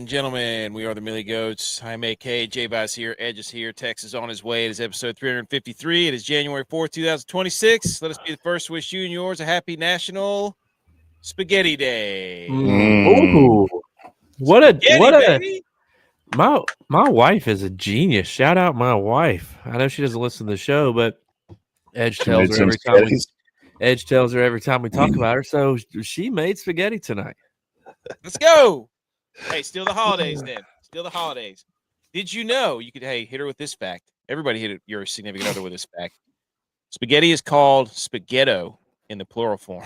and gentlemen, we are the Millie Goats. I'm AK, J-Vi's here, Edge is here, Tex is on his way. It is episode 353. It is January 4th, 2026. Let us be the first to wish you and yours a happy National Spaghetti Day. Ooh. Baby. My wife is a genius. Shout out my wife. I know she doesn't listen to the show, but Edge tells her every time we talk about her. So she made spaghetti tonight. Let's go. Hey, still the holidays then. Still the holidays. Did you know you could, hit her with this fact? Everybody hit your significant other with this fact. Spaghetti is called spaghetto in the plural form.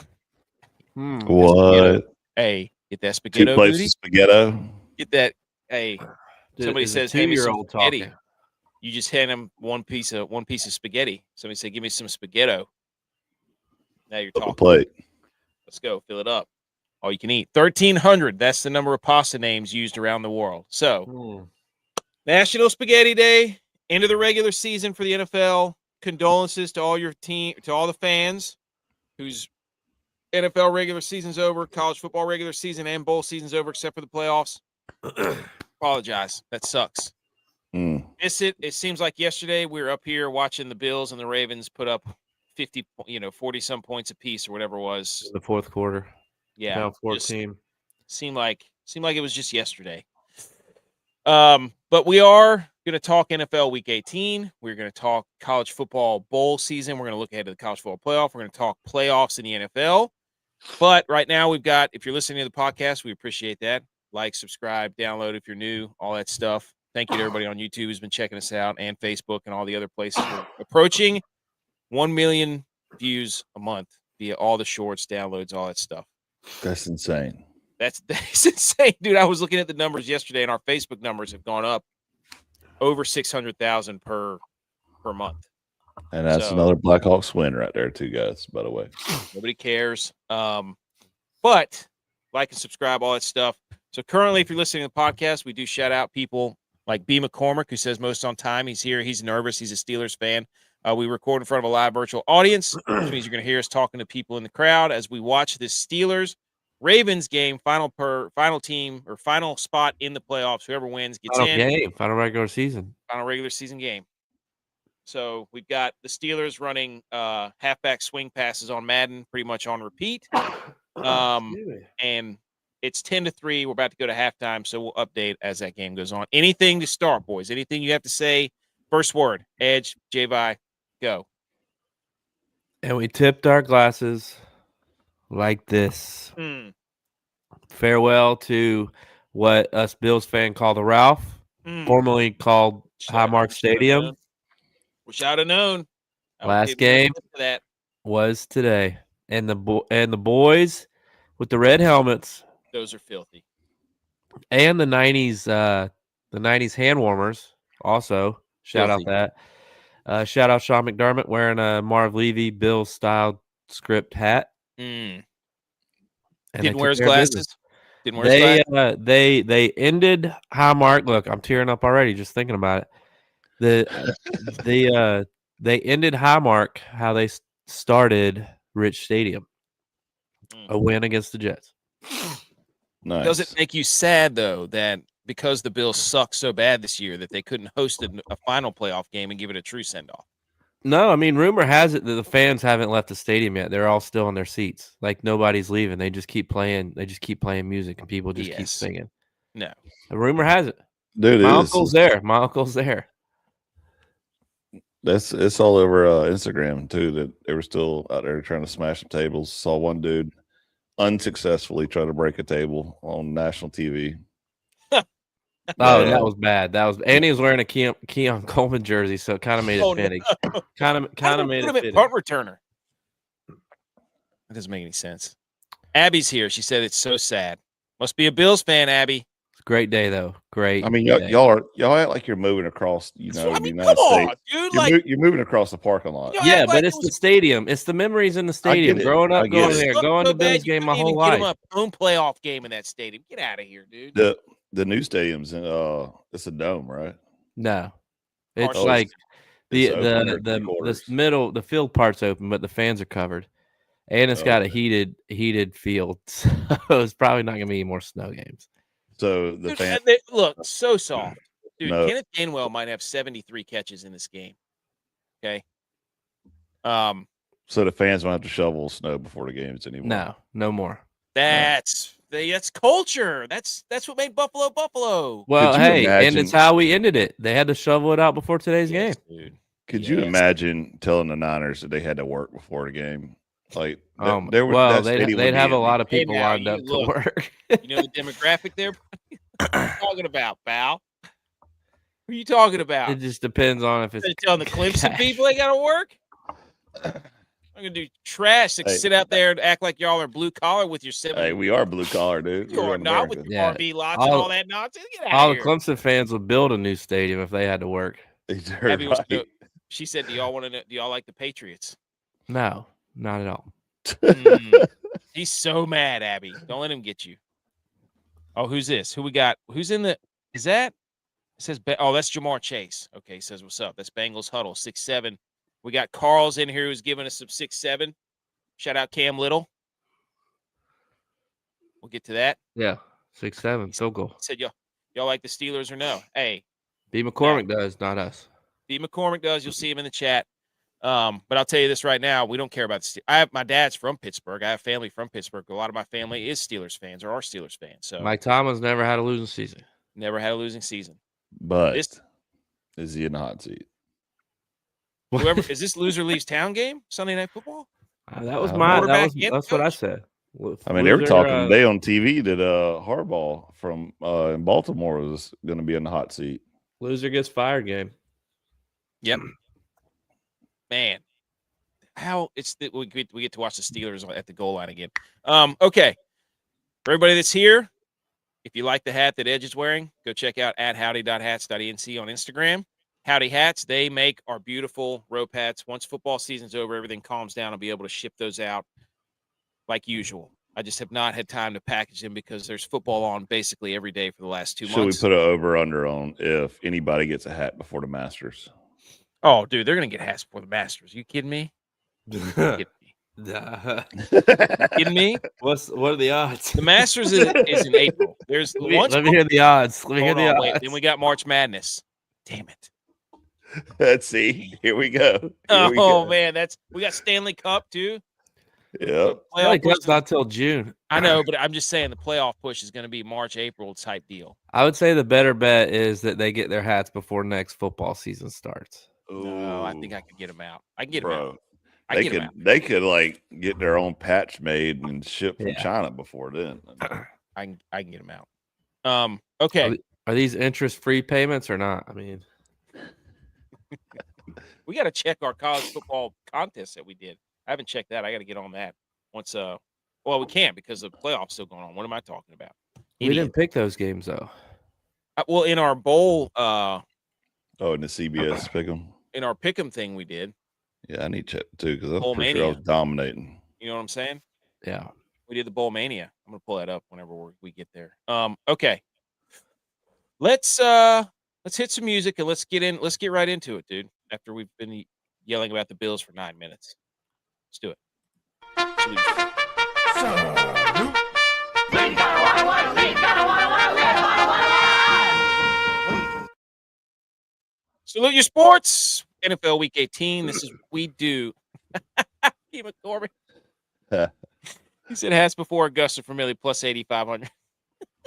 What? Hey, get that spaghetto. 2 plates of spaghetto. Get that. Hey, somebody says, "Hey, two-year-old spaghetti." talking. You just hand them one piece of spaghetti. Somebody say, "Give me some spaghetto." Now you're talking. Plate. Let's go. Fill it up. All you can eat. 1,300. That's the number of pasta names used around the world. So, National Spaghetti Day. End of the regular season for the NFL. Condolences to all your team, to all the fans whose NFL regular season's over, college football regular season and bowl season's over, except for the playoffs. Apologize. That sucks. Miss it. It seems like yesterday we were up here watching the Bills and the Ravens put up 40 some points apiece or whatever it was. The fourth quarter. Yeah. Down 14. Seemed like it was just yesterday. But we are going to talk NFL Week 18. We're going to talk college football bowl season. We're going to look ahead to the college football playoff. We're going to talk playoffs in the NFL. But right now we've got, if you're listening to the podcast, we appreciate that. Like, subscribe, download if you're new, all that stuff. Thank you to everybody on YouTube who's been checking us out, and Facebook and all the other places. We're approaching 1 million views a month via all the shorts, downloads, all that stuff. That's insane. That's insane, dude. I was looking at the numbers yesterday, and our Facebook numbers have gone up over 600,000 per month. And that's another Blackhawks win right there, too, guys, by the way. Nobody cares. But like and subscribe, all that stuff. So currently, if you're listening to the podcast, we do shout out people like B. McCormick, who says most on time. He's here. He's nervous. He's a Steelers fan. We record in front of a live virtual audience, which means you're going to hear us talking to people in the crowd as we watch this Steelers-Ravens game, final team or final spot in the playoffs. Whoever wins gets in. Final regular season. Final regular season game. So we've got the Steelers running halfback swing passes on Madden, pretty much on repeat. And it's 10-3. We're about to go to halftime, so we'll update as that game goes on. Anything to start, boys? Anything you have to say? First word, Edge, J-Vi, go. And we tipped our glasses like this. Farewell to what us Bills fan call the Ralph, formerly called Highmark Stadium. Wish I'd have known. Last game was today, and the boys with the red helmets. Those are filthy. And the 90s hand warmers also. Shout out that. Shout out Sean McDermott wearing a Marv Levy Bills style script hat. Didn't wear his glasses. They ended Highmark. Look, I'm tearing up already just thinking about it. They ended Highmark how they started Rich Stadium. A win against the Jets. Nice. Does it make you sad though that because the Bills suck so bad this year that they couldn't host a final playoff game and give it a true send-off? No, I mean, rumor has it that the fans haven't left the stadium yet. They're all still in their seats. Like, nobody's leaving. They just keep playing. They just keep playing music, and people just keep singing. No. The rumor has it. Dude, my uncle's there. My uncle's there. It's all over Instagram, too, that they were still out there trying to smash some tables. Saw one dude unsuccessfully try to break a table on national TV. Oh, that was bad. And he was wearing a Keon Coleman jersey, so it kind of made it fitting. No. Kind of made it fitting. Punt returner. That doesn't make any sense. Abby's here. She said it's so sad. Must be a Bills fan, Abby. It's a great day though. Great. I mean, y'all act like you're moving across. The United States. Dude, you're moving across the parking lot. Yeah, but it's the stadium. It's the memories in the stadium. Growing up, going there, going to Bills game my whole life. Get him own playoff game in that stadium. Get out of here, dude. The new stadium's in it's a dome, right? No, it's like the middle, the field part's open, but the fans are covered, and it's got a heated field, so it's probably not gonna be any more snow games. So the Dude, fan they look so soft. Dude, No. Kenneth Gainwell might have 73 catches in this game. Okay. So the fans won't have to shovel snow before the games anymore. No more. That's culture. That's what made Buffalo Buffalo. Well, Could you hey, and imagine- it's how we ended it. They had to shovel it out before today's Yes, game. dude. Could you imagine telling the Niners that they had to work before the game? Like, there would well, that stadium they'd would have be a lot of Hey, people now, lined you up to look. work. You know the demographic there? What are you talking about, pal? Who are you talking about? It just depends on if it's They're telling the Clemson cash. people they gotta work? I'm gonna do trash that Hey. sit out there and act like y'all are blue collar with your 70. Hey, we are blue collar, dude. You We're are in not with America. your Yeah. RV lots and all that nonsense. Get out all of the here. Clemson fans would build a new stadium if they had to work. You're Abby wants to know- right. she said, "Do y'all want to know? Do y'all like the Patriots?" No, not at all. He's so mad, Abby. Don't let him get you. Oh, who's this? Who we got? Who's in the? Is that? It says, oh, that's Jamar Chase. Okay, he says, what's up? That's Bengals Huddle 6'7". We got Carl's in here who's giving us some 6'7". Shout out Cam Little. We'll get to that. Yeah, 6'7", field goal. He said, y'all like the Steelers or no? Hey, B. McCormick does, not us. D. McCormick does. You'll see him in the chat. But I'll tell you this right now: we don't care about the Steelers. My dad's from Pittsburgh. I have family from Pittsburgh. A lot of my family is Steelers fans or are Steelers fans. So Mike Tomlin's never had a losing season. never had a losing season. But This- is he in the hot seat? Whoever is this loser leaves town game Sunday Night Football? That was Oh. my. Quarterback and That's what I coach. said. I mean, they were Loser, talking today on TV that Harbaugh from in Baltimore was going to be in the hot seat. Loser gets fired game. Yep. Man, how we get to watch the Steelers at the goal line again. Okay, for everybody that's here, if you like the hat that Edge is wearing, go check out @howdy.hats.enc on Instagram. Howdy Hats, they make our beautiful rope hats. Once football season's over, everything calms down. I'll be able to ship those out like usual. I just have not had time to package them because there's football on basically every day for the last 2 Should we months. put an over/under on if anybody gets a hat before the Masters? Oh, dude, they're gonna get hats before the Masters. You kidding me? You kidding me? What are the odds? The Masters is in April. There's Let me hear the odds. Let me hear Hold the on, odds. wait. Then we got March Madness. Damn it. Let's see. Here we go. Here we Oh go. man, we got Stanley Cup too. Yep. Like, Playoff push that's not till June. I know, but I'm just saying the playoff push is going to be March, April type deal. I would say the better bet is that they get their hats before next football season starts. No, I think I could get them out. I can get them out. Bro. I They can get could them out. they could like get their own patch made and ship from Yeah. China before then. I can get them out. Okay, Are these interest-free payments or not? I mean, we got to check our college football contest that we did. I haven't checked that. I got to get on that once. Well, we can't because the playoffs still going on. What am I talking about? we didn't pick those games though. Well, in our bowl, Oh, and the CBS pick 'em. in our pick'em thing, we did. Yeah, I need to check too because I'm Bowl pretty sure I was Mania. dominating. You know what I'm saying? Yeah. We did the Bowl Mania. I'm gonna pull that up whenever we get there. Okay. Let's hit some music and let's get right into it, dude. After we've been yelling about the Bills for 9 minutes. Let's do it. Salute your sports. NFL Week 18. This is what we do. He McCormick. He said hats before Augusta for Millie plus 8,500.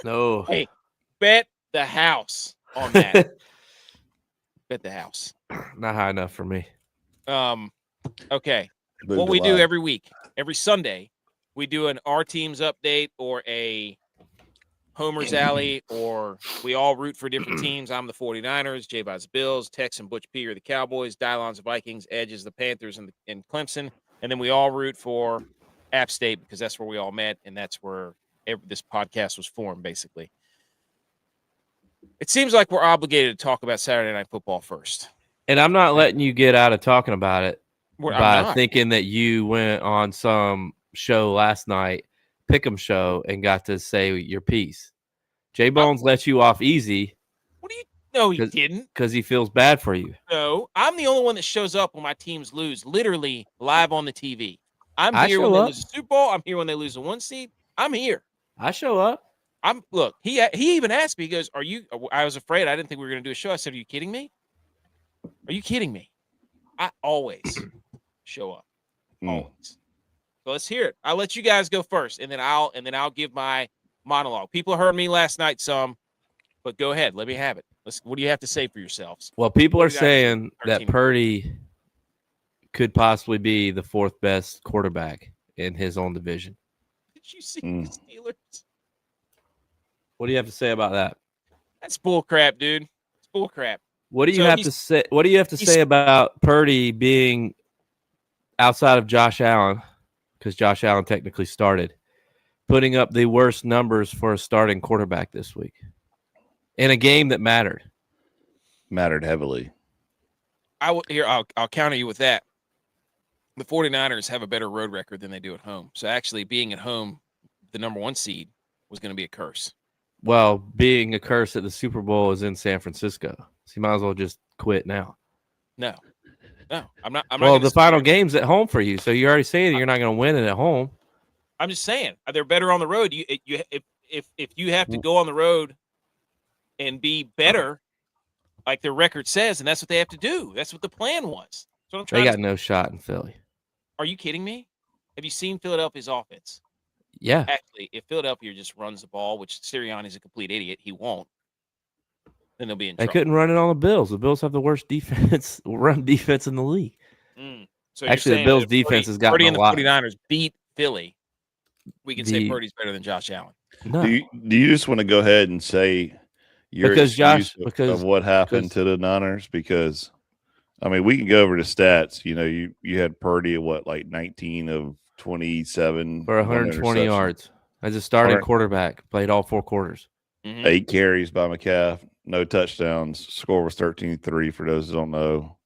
No. Hey, bet the house on that. Bet the house. Not high enough for me. Okay. Move What the we do line. every week, every Sunday, we do an our teams update or a Homer's Alley, or we all root for different teams. I'm the 49ers, J-Bob's the Bills, Tex and ButchP are the Cowboys, DYLON's the Vikings, Edge is the Panthers and Clemson. And then we all root for App State because that's where we all met, and that's where this podcast was formed, basically. It seems like we're obligated to talk about Saturday Night Football first. And I'm not letting you get out of talking about it I'm by not. thinking that you went on some show last night, Pick'em show, and got to say your piece. J Bones let you off easy. What do you? No, he didn't. Because he feels bad for you. No, I'm the only one that shows up when my teams lose, literally live on the TV. I'm I here show when they up. lose the Super Bowl. I'm here when they lose the 1 seed. I'm here. I show up. Look. He even asked me. He goes, "Are you?" I was afraid. I didn't think we were going to do a show. I said, "Are you kidding me? Are you kidding me? I always show up. Always." So let's hear it. I'll let you guys go first, and then I'll give my monologue. People heard me last night some, but go ahead. Let me have it. What do you have to say for yourselves? Well, people are saying that Purdy could possibly be the fourth best quarterback in his own division. Did you see the Steelers? What do you have to say about that? That's bull crap, dude. It's bull crap. What do you have to say? What do you have to say about Purdy being outside of Josh Allen? Because Josh Allen technically started, putting up the worst numbers for a starting quarterback this week in a game that mattered heavily. I'll counter you with that. The 49ers have a better road record than they do at home. So actually being at home, the number 1 seed was going to be a curse. Well, being a curse at the Super Bowl is in San Francisco. So you might as well just quit now. No, I'm not. Well, the final game's at home for you, so you're already saying you're not going to win it at home. I'm just saying they're better on the road. If you have to go on the road and be better, like their record says, and that's what they have to do. That's what the plan was. So I'm trying. They got no shot in Philly. Are you kidding me? Have you seen Philadelphia's offense? Yeah. Actually, if Philadelphia just runs the ball, which Sirianni's a complete idiot, he won't. Then they'll be in trouble. They couldn't run it on the Bills. The Bills have the worst run defense in the league. So actually, the Bills' defense has gotten a lot. Purdy and the 49ers beat Philly. We can say Purdy's better than Josh Allen. No. Do you just want to go ahead and say your excuse of what happened to the Niners? Because, I mean, we can go over the stats. You know, you had Purdy at like 19 of 27 for 120 yards as a starting quarterback. Played all 4 quarters. 8 carries by McCaff, no touchdowns. Score was 13-3 for those who don't know.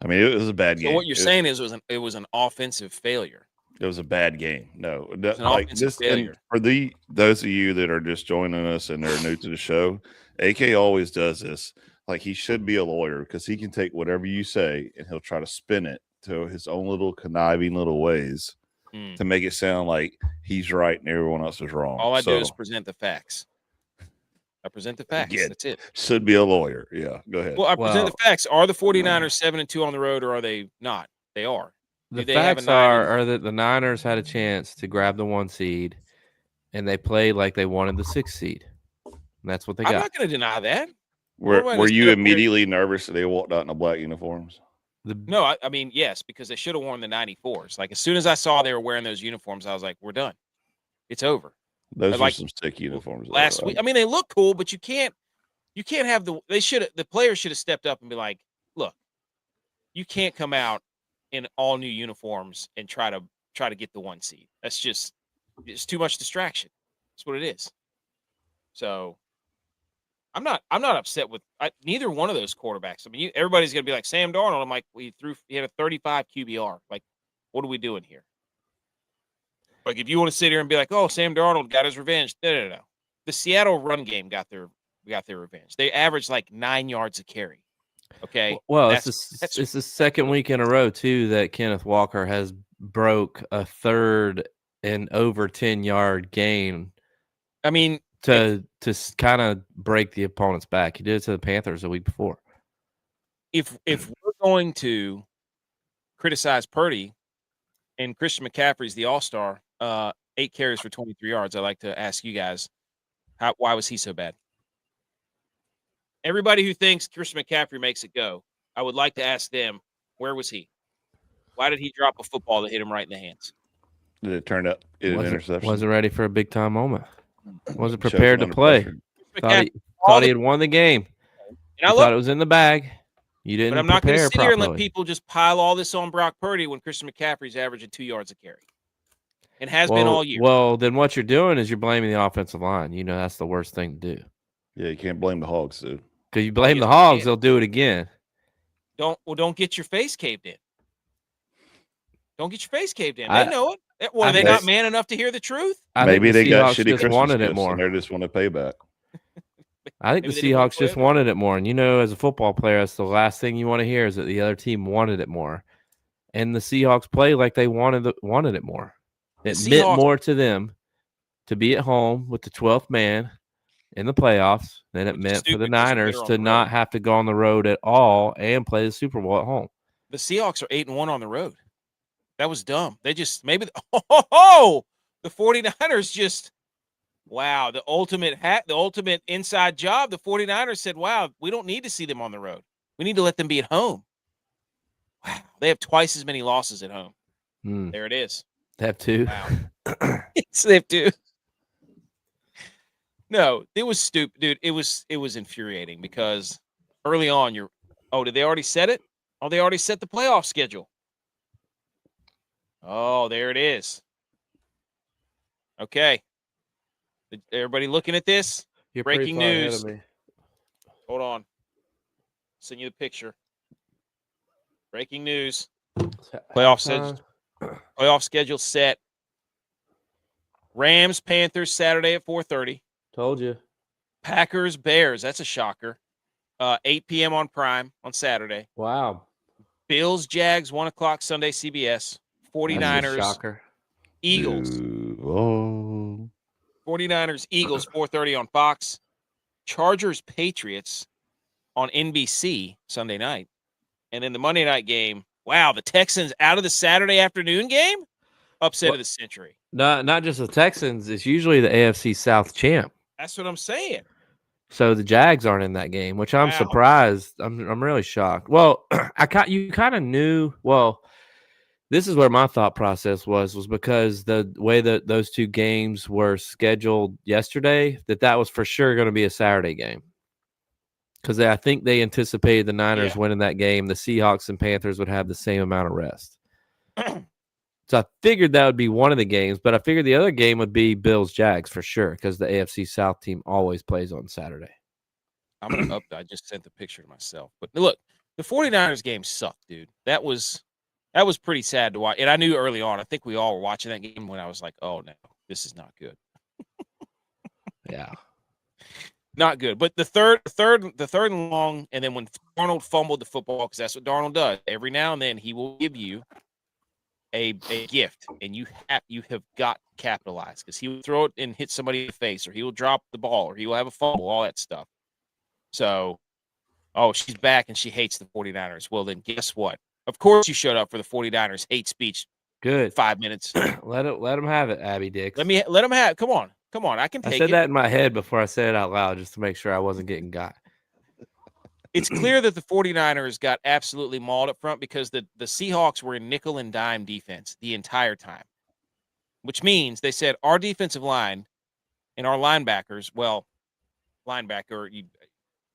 I mean, it was a bad game. So what you're saying is it was an offensive failure. It was a bad game. No, like this failure. For those of you that are just joining us and they're new to the show, AK always does this. Like, he should be a lawyer because he can take whatever you say and he'll try to spin it to his own little conniving little ways to make it sound like he's right and everyone else is wrong. All I do is present the facts. I present the facts. Again, that's it. Should be a lawyer. Yeah, go ahead. Well, I present the facts. Are the 49ers 7-2 on the road, or are they not? They are. The facts are that the Niners had a chance to grab the 1 seed, and they played like they wanted the 6 seed. And that's what they got. I'm not going to deny that. Were you immediately nervous that they walked out in the black uniforms? No, I mean, yes, because they should have worn the 94s. Like, as soon as I saw they were wearing those uniforms, I was like, we're done. It's over. Those are some sick uniforms. Last week, I mean, they look cool, but you can't have the players should have stepped up and be like, look, you can't come out in all new uniforms and try to get the 1 seed. It's too much distraction. That's what it is. So I'm not upset with neither one of those quarterbacks. I mean, everybody's going to be like Sam Darnold. I'm like, he had a 35 QBR. Like, what are we doing here? Like, if you want to sit here and be like, oh, Sam Darnold got his revenge. No. The Seattle run game got their revenge. They averaged like 9 yards a carry. Okay. Well, it's the second week in a row too that Kenneth Walker has broke a third and over 10-yard gain. I mean, to kind of break the opponent's back. He did it to the Panthers a week before. If we're going to criticize Purdy and Christian McCaffrey's the all-star, 8 carries for 23 yards, I'd like to ask you guys, why was he so bad? Everybody who thinks Christian McCaffrey makes it go, I would like to ask them, where was he? Why did he drop a football that hit him right in the hands? Did it turn up in an interception? Wasn't ready for a big-time moment. Wasn't prepared to play. Thought he had won the game. And I thought it was in the bag. You didn't. But I'm not going to sit here and let people just pile all this on Brock Purdy when Christian McCaffrey's averaging 2 yards a carry. It has been all year. Well, then what you're doing is you're blaming the offensive line. You know that's the worst thing to do. Yeah, you can't blame the Hogs, dude. Because you blame the Hogs, they'll do it again. Don't get your face caved in. Don't get your face caved in. They know it. Are they not man enough to hear the truth? Maybe they got shitty Christmas gifts and they just want to pay back. I think the Seahawks just wanted it more. And, you know, as a football player, that's the last thing you want to hear is that the other team wanted it more. And the Seahawks play like they wanted it more. It meant more to them to be at home with the 12th man in the playoffs than it meant for the Niners to not have to go on the road at all and play the Super Bowl at home. The Seahawks are 8-1 on the road. That was dumb. They just maybe the 49ers just wow, the ultimate inside job. The 49ers said, "Wow, we don't need to see them on the road. We need to let them be at home." Wow, they have twice as many losses at home. There it is. They have 2. Wow. They have 2. No, it was stupid, dude. It was infuriating because early on did they already set it? Oh, they already set the playoff schedule. Oh, there it is. Okay. Everybody looking at this? You're breaking news. Ahead of me. Hold on. Send you the picture. Breaking news. Playoff schedule set. Rams, Panthers, Saturday at 4:30. Told you. Packers, Bears. That's a shocker. 8 p.m. on Prime on Saturday. Wow. Bills, Jags, 1 o'clock Sunday, CBS. 49ers, shocker. Eagles. 49ers, Eagles, 4:30 on Fox. Chargers, Patriots on NBC Sunday night. And then the Monday night game. Wow, the Texans out of the Saturday afternoon game? Upset of the century. Not just the Texans. It's usually the AFC South champ. That's what I'm saying. So the Jags aren't in that game, which I'm surprised. I'm really shocked. Well, you kind of knew. Well, this is where my thought process was because the way that those 2 games were scheduled yesterday, that was for sure going to be a Saturday game. Because I think they anticipated the Niners winning that game. The Seahawks and Panthers would have the same amount of rest. So I figured that would be one of the games, but I figured the other game would be Bills-Jags for sure because the AFC South team always plays on Saturday. I'm going to I just sent the picture to myself. But look, the 49ers game sucked, dude. That was pretty sad to watch. And I knew early on, I think we all were watching that game when I was like, oh, no, this is not good. Yeah. Not good. But the third and long, and then when Darnold fumbled the football, because that's what Darnold does, every now and then he will give you a gift, and you have got to capitalize because he will throw it and hit somebody in the face, or he will drop the ball, or he will have a fumble, all that stuff. So, she's back and she hates the 49ers. Well, then guess what? Of course you showed up for the 49ers hate speech. Good. 5 minutes. Let them have it, Abby Dix. Let them have it. Come on. I can take it. I said that in my head before I said it out loud just to make sure I wasn't getting got. It's clear that the 49ers got absolutely mauled up front because the Seahawks were in nickel and dime defense the entire time, which means they said our defensive line and our linebackers,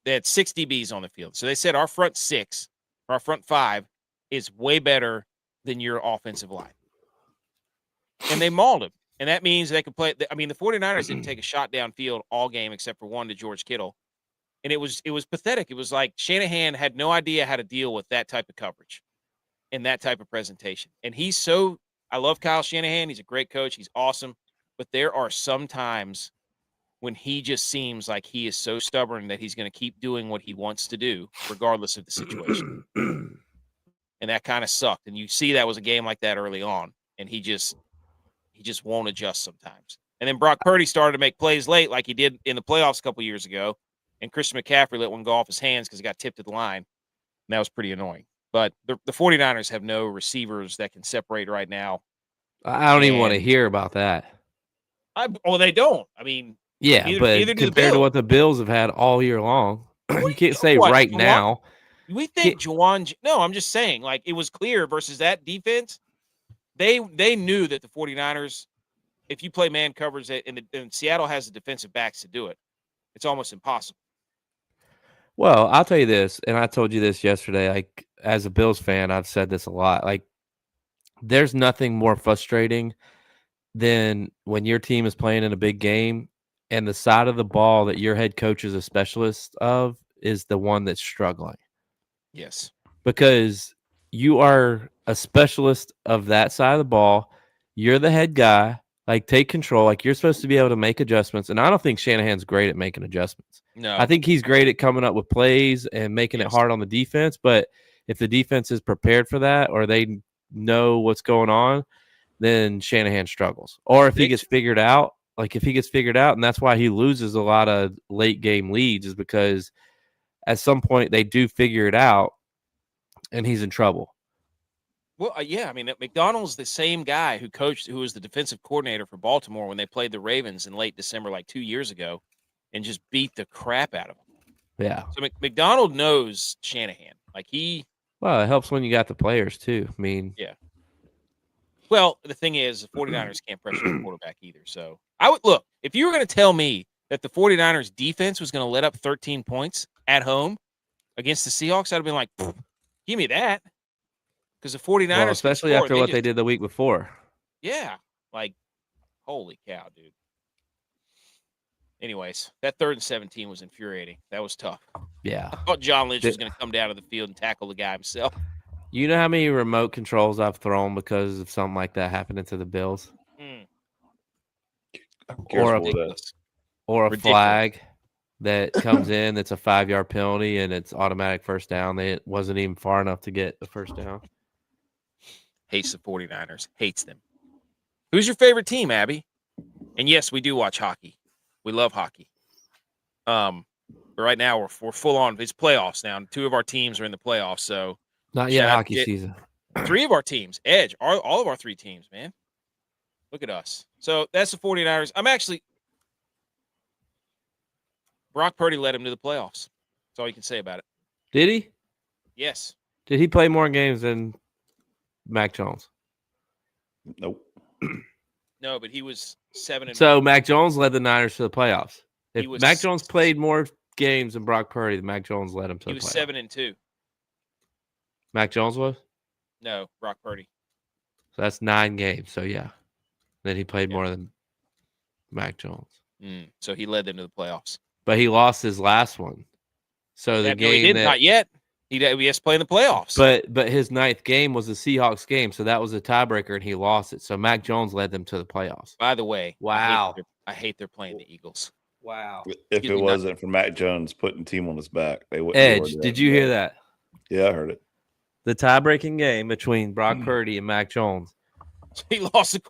they had 6 DBs on the field. So they said our front 6, or our front 5 is way better than your offensive line. And they mauled him. And that means they could play. I mean, the 49ers didn't take a shot downfield all game except for one to George Kittle. And it was pathetic. It was like Shanahan had no idea how to deal with that type of coverage and that type of presentation. And I love Kyle Shanahan. He's a great coach. He's awesome. But there are some times when he just seems like he is so stubborn that he's going to keep doing what he wants to do, regardless of the situation. And that kind of sucked. And you see that was a game like that early on. And he just won't adjust sometimes. And then Brock Purdy started to make plays late like he did in the playoffs a couple years ago. And Christian McCaffrey let one go off his hands because he got tipped at the line. And that was pretty annoying. But the 49ers have no receivers that can separate right now. I don't even want to hear about that. They don't. I mean, but compared to what the Bills have had all year long, you can't say right now. We think Juwan. No, I'm just saying, like, it was clear versus that defense. They knew that the 49ers, if you play man coverage, and Seattle has the defensive backs to do it, it's almost impossible. Well, I'll tell you this, and I told you this yesterday. Like, as a Bills fan, I've said this a lot. Like, there's nothing more frustrating than when your team is playing in a big game and the side of the ball that your head coach is a specialist of is the one that's struggling. Yes. Because you are a specialist of that side of the ball. You're the head guy. Like, take control. Like, you're supposed to be able to make adjustments. And I don't think Shanahan's great at making adjustments. No. I think he's great at coming up with plays and making it hard on the defense. But if the defense is prepared for that or they know what's going on, then Shanahan struggles. Or if he gets figured out like if he gets figured out, and that's why he loses a lot of late game leads, is because at some point they do figure it out, and he's in trouble. Well, yeah, I mean, McDonald's the same guy who was the defensive coordinator for Baltimore when they played the Ravens in late December, like 2 years ago, and just beat the crap out of him. Yeah. So McDonald knows Shanahan. Well, it helps when you got the players too. I mean, yeah. Well, the thing is, the 49ers can't pressure the quarterback either. So I would look, if you were going to tell me that the 49ers defense was going to let up 13 points at home against the Seahawks, I'd have been like, give me that. Because the 49ers, especially after what they did the week before. Yeah. Like, holy cow, dude. Anyways, that 3rd and 17 was infuriating. That was tough. Yeah. I thought John Lynch was going to come down to the field and tackle the guy himself. You know how many remote controls I've thrown because of something like that happening to the Bills? Or a flag that comes in that's a 5-yard penalty and it's automatic first down. It wasn't even far enough to get the first down. Hates the 49ers. Hates them. Who's your favorite team, Abby? And yes, we do watch hockey. We love hockey. But right now we're full on. It's playoffs now. 2 of our teams are in the playoffs. So not yet hockey season. 3 of our teams, Edge, all of our 3 teams, man. Look at us. So that's the 49ers. Brock Purdy led him to the playoffs. That's all you can say about it. Did he? Yes. Did he play more games than Mac Jones? Nope. No, but he was 7 and. So Mac Jones led the Niners to the playoffs. If Mac Jones played more games than Brock Purdy, then Mac Jones led him to the playoffs. He was 7 and 2. Mac Jones was? No, Brock Purdy. So that's 9 games. So yeah. Then he played more than Mac Jones. So he led them to the playoffs. But he lost his last one. So the game he did not yet. He has to play in the playoffs. But his 9th game was the Seahawks game, so that was a tiebreaker, and he lost it. So Mac Jones led them to the playoffs. By the way, wow, I hate they're playing the Eagles. Wow. If it wasn't for Mac Jones putting the team on his back, they wouldn't. Edge, did you hear that? Yeah, I heard it. The tie-breaking game between Brock Purdy and Mac Jones. He lost the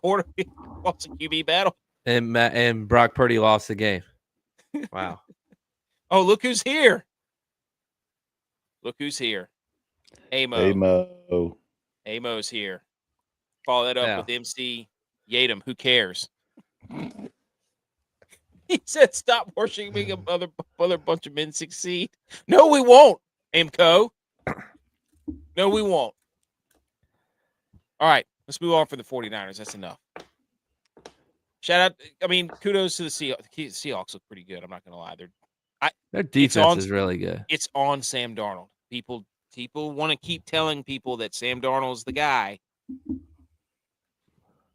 lost a QB battle, and Brock Purdy lost the game. Wow. Oh, look who's here. Look who's here. Amo's here. Follow that up with MC Yadam. Who cares? He said, stop worshiping other bunch of men succeed. No, we won't, Amco. No, we won't. All right, let's move on for the 49ers. That's enough. Shout out. I mean, kudos to the Seahawks. The Seahawks look pretty good. I'm not going to lie. Their defense is really good. It's on Sam Darnold. People want to keep telling people that Sam Darnold's the guy.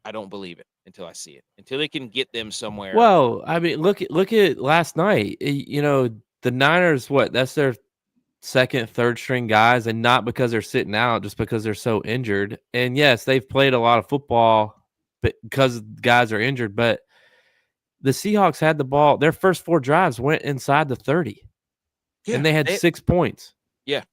I don't believe it until I see it. Until they can get them somewhere. Well, I mean, look at last night. You know, the Niners, that's their 2nd, 3rd string guys, and not because they're sitting out, just because they're so injured. And yes, they've played a lot of football because guys are injured, but the Seahawks had the ball. Their first 4 drives went inside the 30, and they had 6 points. Yeah.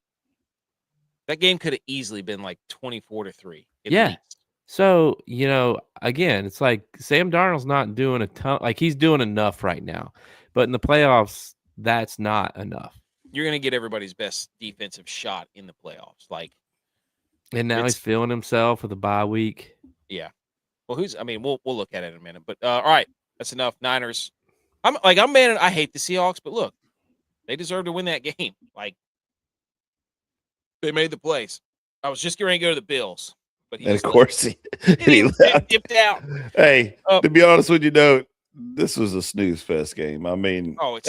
That game could have easily been like 24-3. Yeah. Least. So, you know, again, it's like Sam Darnold's not doing a ton. Like, he's doing enough right now. But in the playoffs, that's not enough. You're going to get everybody's best defensive shot in the playoffs. And now he's feeling himself with a bye week. Yeah. Well, we'll look at it in a minute. But, all right. That's enough. Niners. I'm mad. I hate the Seahawks, but look, they deserve to win that game. They made the plays. I was just getting ready to go to the Bills, but of course he dipped out. Hey, to be honest with you, this was a snooze fest game. I mean, after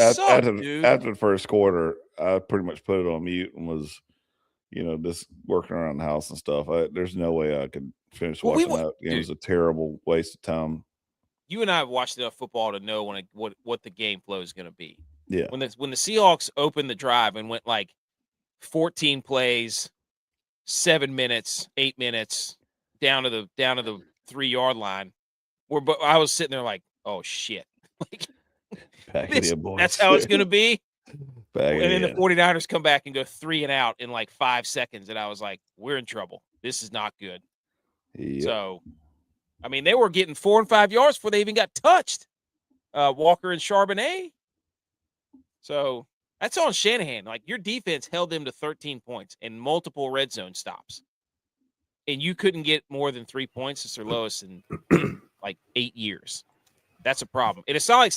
the first quarter, I pretty much put it on mute and was, just working around the house and stuff. There's no way I could finish watching that. It was a terrible waste of time. You and I have watched enough football to know what the game flow is going to be. Yeah. When the Seahawks opened the drive and went 14 plays, 7 minutes, 8 minutes down to the 3-yard line, I was sitting there like, oh shit, that's how it's going to be. And then the 49ers come back and go 3 and out in 5 seconds, and I was like, we're in trouble. This is not good. Yep. So. I mean, they were getting 4 and 5 yards before they even got touched. Walker and Charbonnet. So that's on Shanahan. Like, your defense held them to 13 points and multiple red zone stops. And you couldn't get more than 3 points. It's their lowest in like 8 years. That's a problem. And it's not like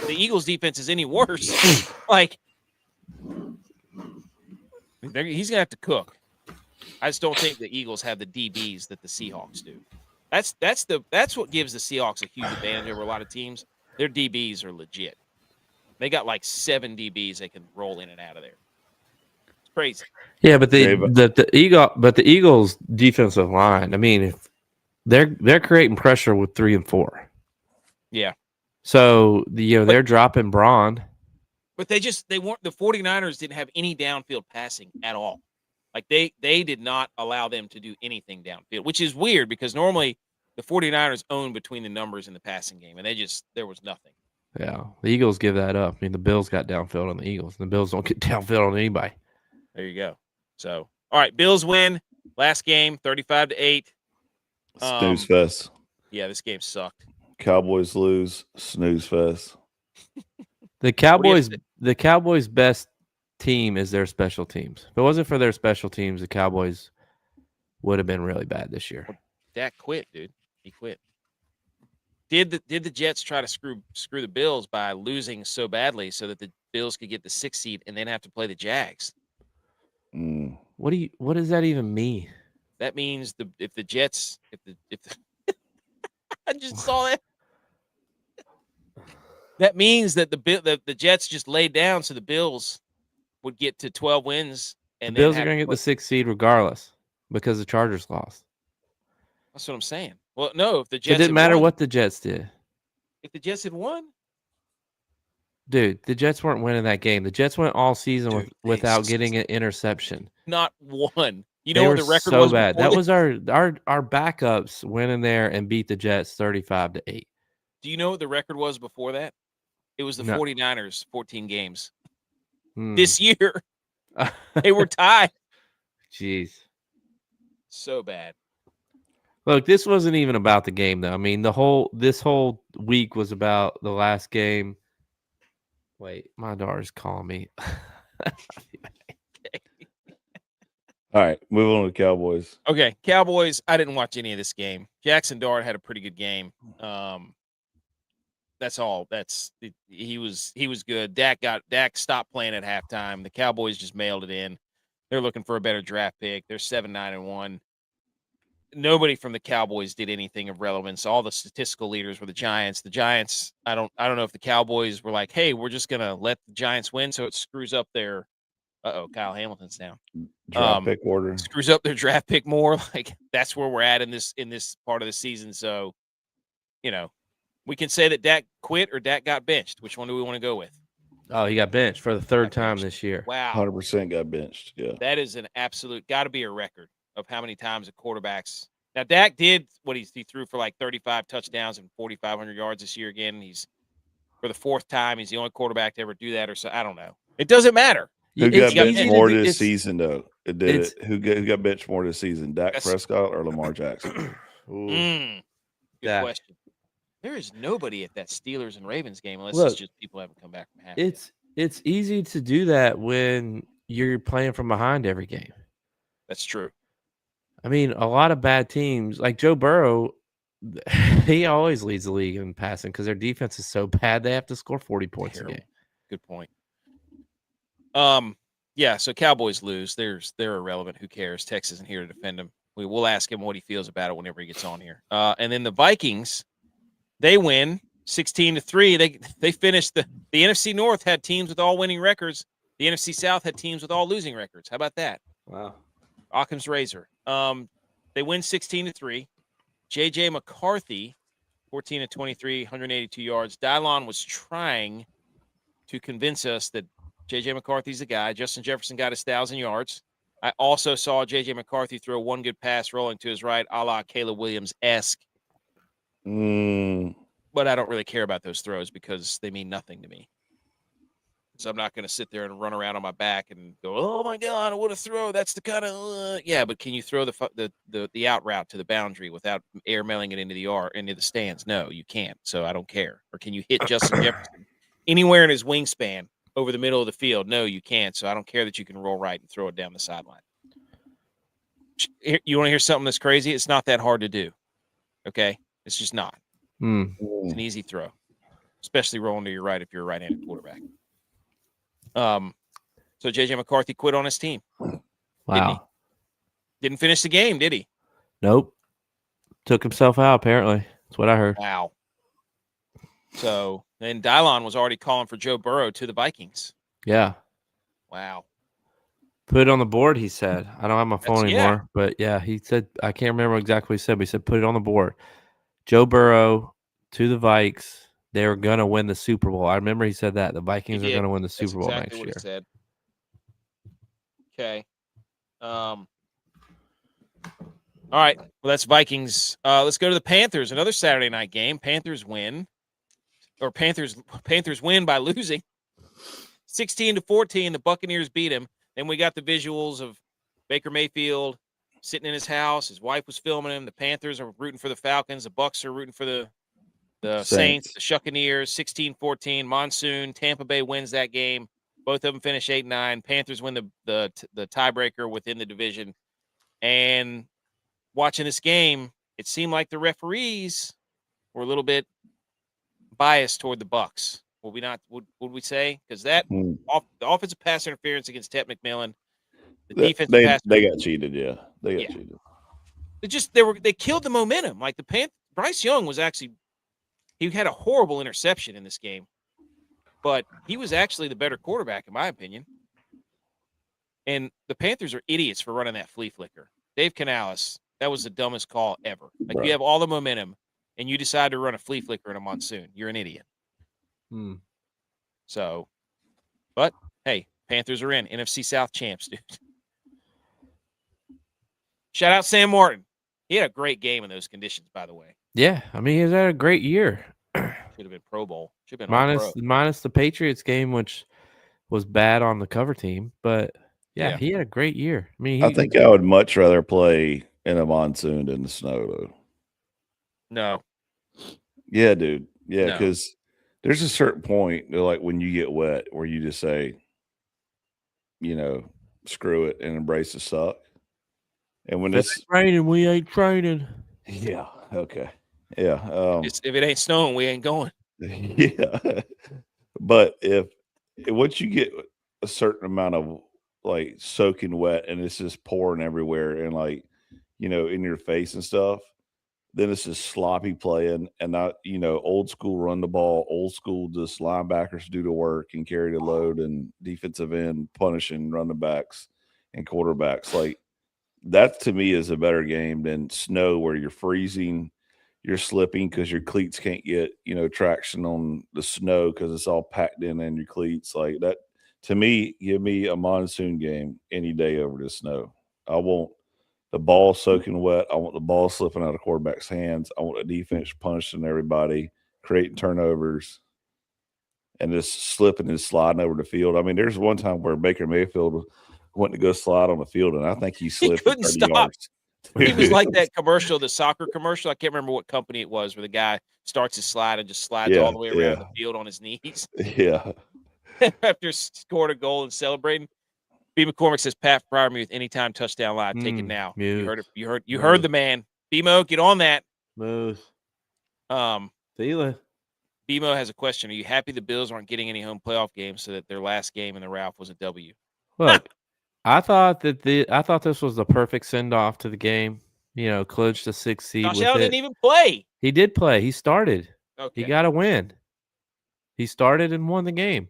the Eagles' defense is any worse. Like, he's going to have to cook. I just don't think the Eagles have the DBs that the Seahawks do. That's what gives the Seahawks a huge advantage over a lot of teams. Their DBs are legit. They got like 7 DBs they can roll in and out of there. It's crazy. Yeah, but the Eagles defensive line, I mean, if they're creating pressure with 3 and 4. Yeah. So they're dropping Braun. But the 49ers didn't have any downfield passing at all. Like, they did not allow them to do anything downfield, which is weird because normally the 49ers own between the numbers in the passing game, and there was nothing. Yeah, the Eagles give that up. I mean, the Bills got downfield on the Eagles, and the Bills don't get downfield on anybody. There you go. So, all right, Bills win last game, 35-8. Snooze fest. Yeah, this game sucked. Cowboys lose. Snooze fest. The Cowboys' best team is their special teams. If it wasn't for their special teams, the Cowboys would have been really bad this year. Dak quit, dude. He quit. Did the Jets try to screw the Bills by losing so badly so that the Bills could get the 6th seed and then have to play the Jags? What does that even mean? That means if the I just saw that. That means that the Jets just laid down so the Bills would get to 12 wins. And the Bills are going to get the 6th seed regardless because the Chargers lost. That's what I'm saying. Well, no, if the Jets it didn't matter what the Jets did. If the Jets had won, dude, the Jets weren't winning that game. The Jets went all season without getting an interception. Not one. You They know were what the record so was? Bad. That was our backups went in there and beat the Jets 35-8. Do you know what the record was before that? It was the 49ers, 14 games. This year, they were tied. Jeez. So bad. Look, this wasn't even about the game, though. I mean, this whole week was about the last game. Wait, my daughter's calling me. All right, move on to the Cowboys. Okay, Cowboys. I didn't watch any of this game. Jackson Dart had a pretty good game. That's all. He was good. Dak stopped playing at halftime. The Cowboys just mailed it in. They're looking for a better draft pick. They're 7-9-1. Nobody from the Cowboys did anything of relevance. All the statistical leaders were the Giants. The Giants, I don't know if the Cowboys were like, hey, we're just gonna let the Giants win, so it screws up their Kyle Hamilton's down. Draft pick order. Screws up their draft pick more. Like, that's where we're at in this part of the season. So, we can say that Dak quit or Dak got benched. Which one do we want to go with? Oh, he got benched for the 3rd time this year. Wow. 100% got benched. Yeah. That is an absolute, got to be a record of how many times a quarterback's. Now, Dak did what he threw for like 35 touchdowns and 4,500 yards this year again. He's, for the 4th time, he's the only quarterback to ever do that, or so. I don't know. It doesn't matter. Who got benched more this season, though? Who got benched more this season? Dak Prescott or Lamar Jackson? Good question. There is nobody at that Steelers and Ravens game unless it's just people haven't come back from half. It's easy to do that when you're playing from behind every game. That's true. I mean, a lot of bad teams, like Joe Burrow, he always leads the league in passing because their defense is so bad they have to score 40 points a game. Good point. Yeah, so Cowboys lose. They're irrelevant. Who cares? Tex isn't here to defend them. We'll ask him what he feels about it whenever he gets on here. And then the Vikings, they win 16-3. They finished the NFC North had teams with all winning records. The NFC South had teams with all losing records. How about that? Wow. Occam's razor. They win 16-3. JJ McCarthy, 14-23, 182 yards. DYLON was trying to convince us that JJ McCarthy's the guy. Justin Jefferson got his 1,000 yards. I also saw JJ McCarthy throw one good pass rolling to his right, a la Caleb Williams-esque. But I don't really care about those throws because they mean nothing to me. So I'm not going to sit there and run around on my back and go, oh my God, what a throw. That's the kind of, yeah, but can you throw the out route to the boundary without air mailing it into the stands? No, you can't. So I don't care. Or can you hit Justin Jefferson anywhere in his wingspan over the middle of the field? No, you can't. So I don't care that you can roll right and throw it down the sideline. You want to hear something that's crazy? It's not that hard to do. Okay. It's just not. It's an easy throw, especially rolling to your right if you're a right-handed quarterback. So JJ McCarthy quit on his team. Wow. Didn't finish the game, did he? Nope. Took himself out, apparently. That's what I heard. Wow. So then DYLON was already calling for Joe Burrow to the Vikings. Yeah. Wow. Put it on the board, he said. I don't have my phone anymore. Yeah. But yeah, he said, I can't remember exactly what he said, but he said, put it on the board. Joe Burrow to the Vikes. They were going to win the Super Bowl. I remember he said that. The Vikings are going to win the Super Bowl next year. He said. Okay. All right. Well, that's Vikings. Let's go to the Panthers. Another Saturday night game. Panthers win by losing 16-14. The Buccaneers beat him. Then we got the visuals of Baker Mayfield sitting in his house. His wife was filming him. The Panthers are rooting for the Falcons. The Bucs are rooting for the Saints, the Shuccaneers, 16-14. Monsoon, Tampa Bay wins that game. Both of them finish 8-9. Panthers win the tiebreaker within the division. And watching this game, it seemed like the referees were a little bit biased toward the Bucs. Would we not? Would we say? Because the offensive pass interference against Ted McMillan, the defensive pass. They got cheated. Yeah, they got cheated. They killed the momentum. Like Bryce Young was actually. He had a horrible interception in this game, but he was actually the better quarterback, in my opinion. And the Panthers are idiots for running that flea flicker. Dave Canales, that was the dumbest call ever. Like, you have all the momentum, and you decide to run a flea flicker in a monsoon. You're an idiot. So, but, hey, Panthers are in. NFC South champs, dude. Shout out Sam Martin. He had a great game in those conditions, by the way. Yeah, I mean, he's had a great year. Should have been Pro Bowl. Should have been minus the Patriots game, which was bad on the cover team. But yeah, he had a great year. I mean, I think I would much rather play in a monsoon than the snow, though. No. Yeah, dude. Yeah, because there's a certain point, like when you get wet, where you just say, screw it and embrace the suck. And when it's raining, we ain't training. Yeah. Okay. Yeah. If it ain't snowing, we ain't going. Yeah. But once you get a certain amount of like soaking wet and it's just pouring everywhere and like, in your face and stuff, then it's just sloppy playing and not, old school run the ball, old school just linebackers do the work and carry the load and defensive end punishing running backs and quarterbacks. Like, that to me is a better game than snow where you're freezing, you're slipping because your cleats can't get, traction on the snow because it's all packed in your cleats. Like that, to me, give me a monsoon game any day over the snow. I want the ball soaking wet. I want the ball slipping out of quarterback's hands. I want the defense punishing everybody, creating turnovers, and just slipping and sliding over the field. I mean, there's one time where Baker Mayfield went to go slide on the field, and I think he slipped. He couldn't stop. Yards. He was like that commercial, the soccer commercial. I can't remember what company it was, where the guy starts his slide and just slides all the way around the field on his knees. Yeah. After scored a goal and celebrating. B. McCormick says Pat Fryermuth anytime touchdown live. Take it now. You heard it. You heard the man. BMO, get on that. Move. BMO has a question. Are you happy the Bills aren't getting any home playoff games so that their last game in the Ralph was a W? Look, I thought this was the perfect send off to the game. Clinch the 6th seed. Josh Allen didn't even play. He did play. He started. Okay. He got a win. He started and won the game.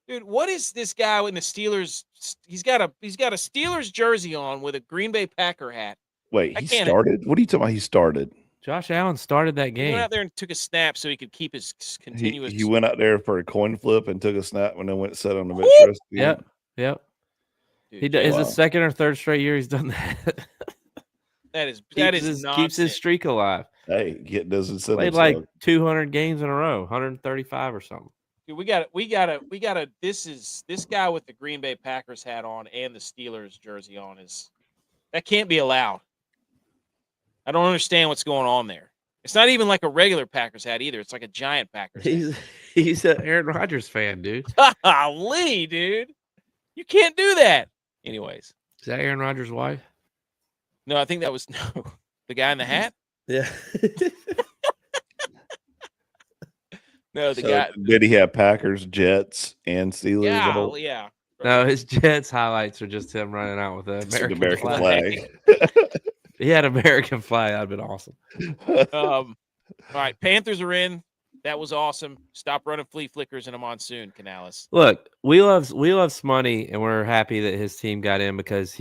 Dude, what is this guy in the Steelers? He's got a Steelers jersey on with a Green Bay Packer hat. Wait, he started? What are you talking about? He started. Josh Allen started that game. He went out there and took a snap so he could keep his continuous. He went out there for a coin flip and took a snap and then went and sat on the bench rest. Yep. Dude, it's the second or third straight year he's done that. that is nonsense. Keeps his streak alive. Hey, doesn't sit. Played like 200 games in a row, 135 or something. Dude, we got. This guy with the Green Bay Packers hat on and the Steelers jersey on that can't be allowed. I don't understand what's going on there. It's not even like a regular Packers hat either. It's like a giant Packers hat. He's an Aaron Rodgers fan, dude. Golly, dude. You can't do that. Anyways. Is that Aaron Rodgers' wife? No, I think that was the guy in the hat. Yeah. No, the guy. Did he have Packers, Jets, and Steelers? Yeah, yeah. No, his Jets highlights are just him running out with an American flag. He had American flag. That'd been awesome. All right, Panthers are in. That was awesome. Stop running flea flickers in a monsoon, Canales. Look, we love Smoney, and we're happy that his team got in because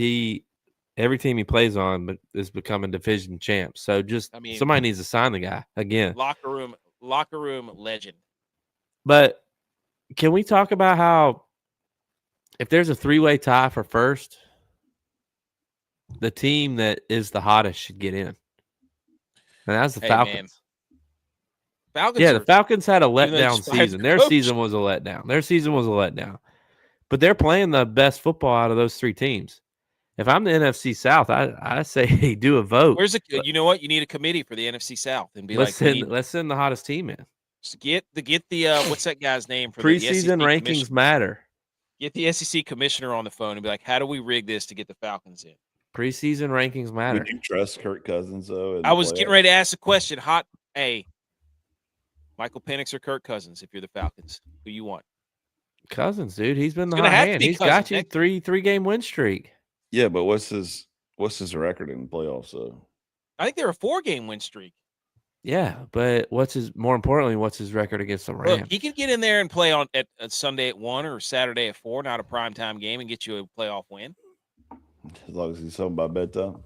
every team he plays on is becoming division champs. So somebody needs to sign the guy again. Locker room legend. But can we talk about how if there's a 3-way tie for first, the team that is the hottest should get in? And that's the Falcons. Man. Falcons. Yeah, the Falcons had a letdown season. Their season was a letdown. But they're playing the best football out of those three teams. If I'm the NFC South, I say do a vote. You know what? You need a committee for the NFC South and be let's send the hottest team in. Get the what's that guy's name for preseason the rankings matter. Get the SEC commissioner on the phone and be like, how do we rig this to get the Falcons in? Preseason rankings matter. Would you trust Kirk Cousins though? I was getting ready to ask the question. Michael Penix or Kirk Cousins? If you're the Falcons, who you want? Cousins, dude. He's been the hot hand. He's got you three-game win streak. Yeah, but what's his record in the playoffs? So I think they're a 4-game win streak. Yeah, but what's his record against the Rams? Look, he can get in there and play on at Sunday at 1 or Saturday at 4, not a primetime game, and get you a playoff win. As long as he's home by bedtime.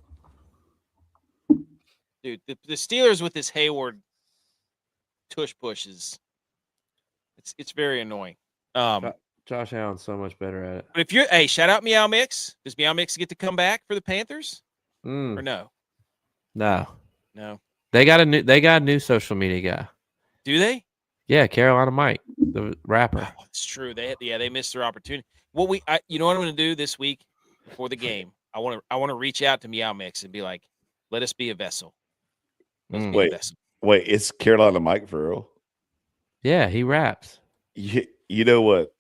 Dude, the Steelers with this Hayward tush push it's very annoying. Josh Allen's so much better at it. But if shout out Meow Mix. Does Meow Mix get to come back for the Panthers? Or no? No. They got a new social media guy. Do they? Yeah, Carolina Mike, the rapper. Oh, it's true. They missed their opportunity. You know what I'm going to do this week before the game? I want to reach out to Meow Mix and be like, let us be a vessel. Wait, it's Carolina Mike for real? Yeah, he raps. You know what?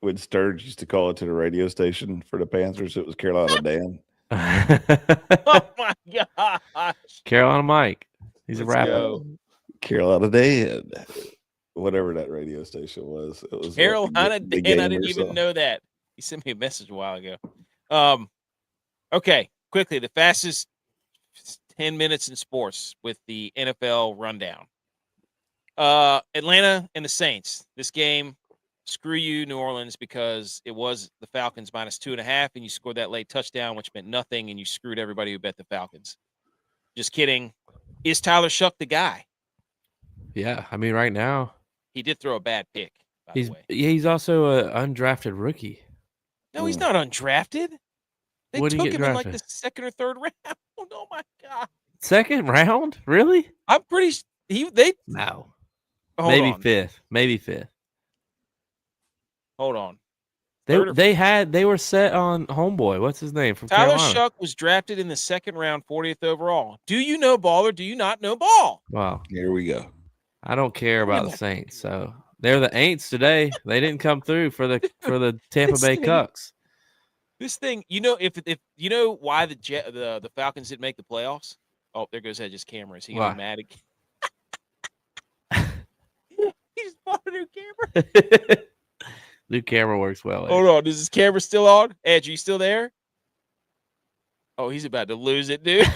When Sturge used to call it to the radio station for the Panthers, it was Carolina Dan. Oh my gosh. Carolina Mike. He's a rapper. Go. Carolina Dan. Whatever that radio station was. It was Carolina Dan. I didn't even know that. He sent me a message a while ago. Okay, quickly, the fastest 10 minutes in sports with the NFL rundown. Atlanta and the Saints. This game, screw you, New Orleans, because it was the Falcons minus 2.5, and you scored that late touchdown, which meant nothing, and you screwed everybody who bet the Falcons. Just kidding. Is Tyler Shuck the guy? Yeah, I mean, right now he did throw a bad pick. By the way, he's also an undrafted rookie. No, he's not undrafted. They What did he took get him in drafted? like the second or third round. Oh my god! Second round, really? I'm pretty. No. Hold Maybe fifth. Hold on. They were set on homeboy. What's his name from Tyler Carolina? Shuck was drafted in the second round, 40th overall. Do you know ball or do you not know ball? Wow. Here we go. I don't care about the Saints, so they're the Aints today. They didn't come through for the Tampa Bay Cucks. This thing, if you know why the Falcons didn't make the playoffs? Oh, there goes Edge's camera. Is he going mad again? He just bought a new camera. New camera works well. Hold on. Is his camera still on? Edge, are you still there? Oh, he's about to lose it, dude.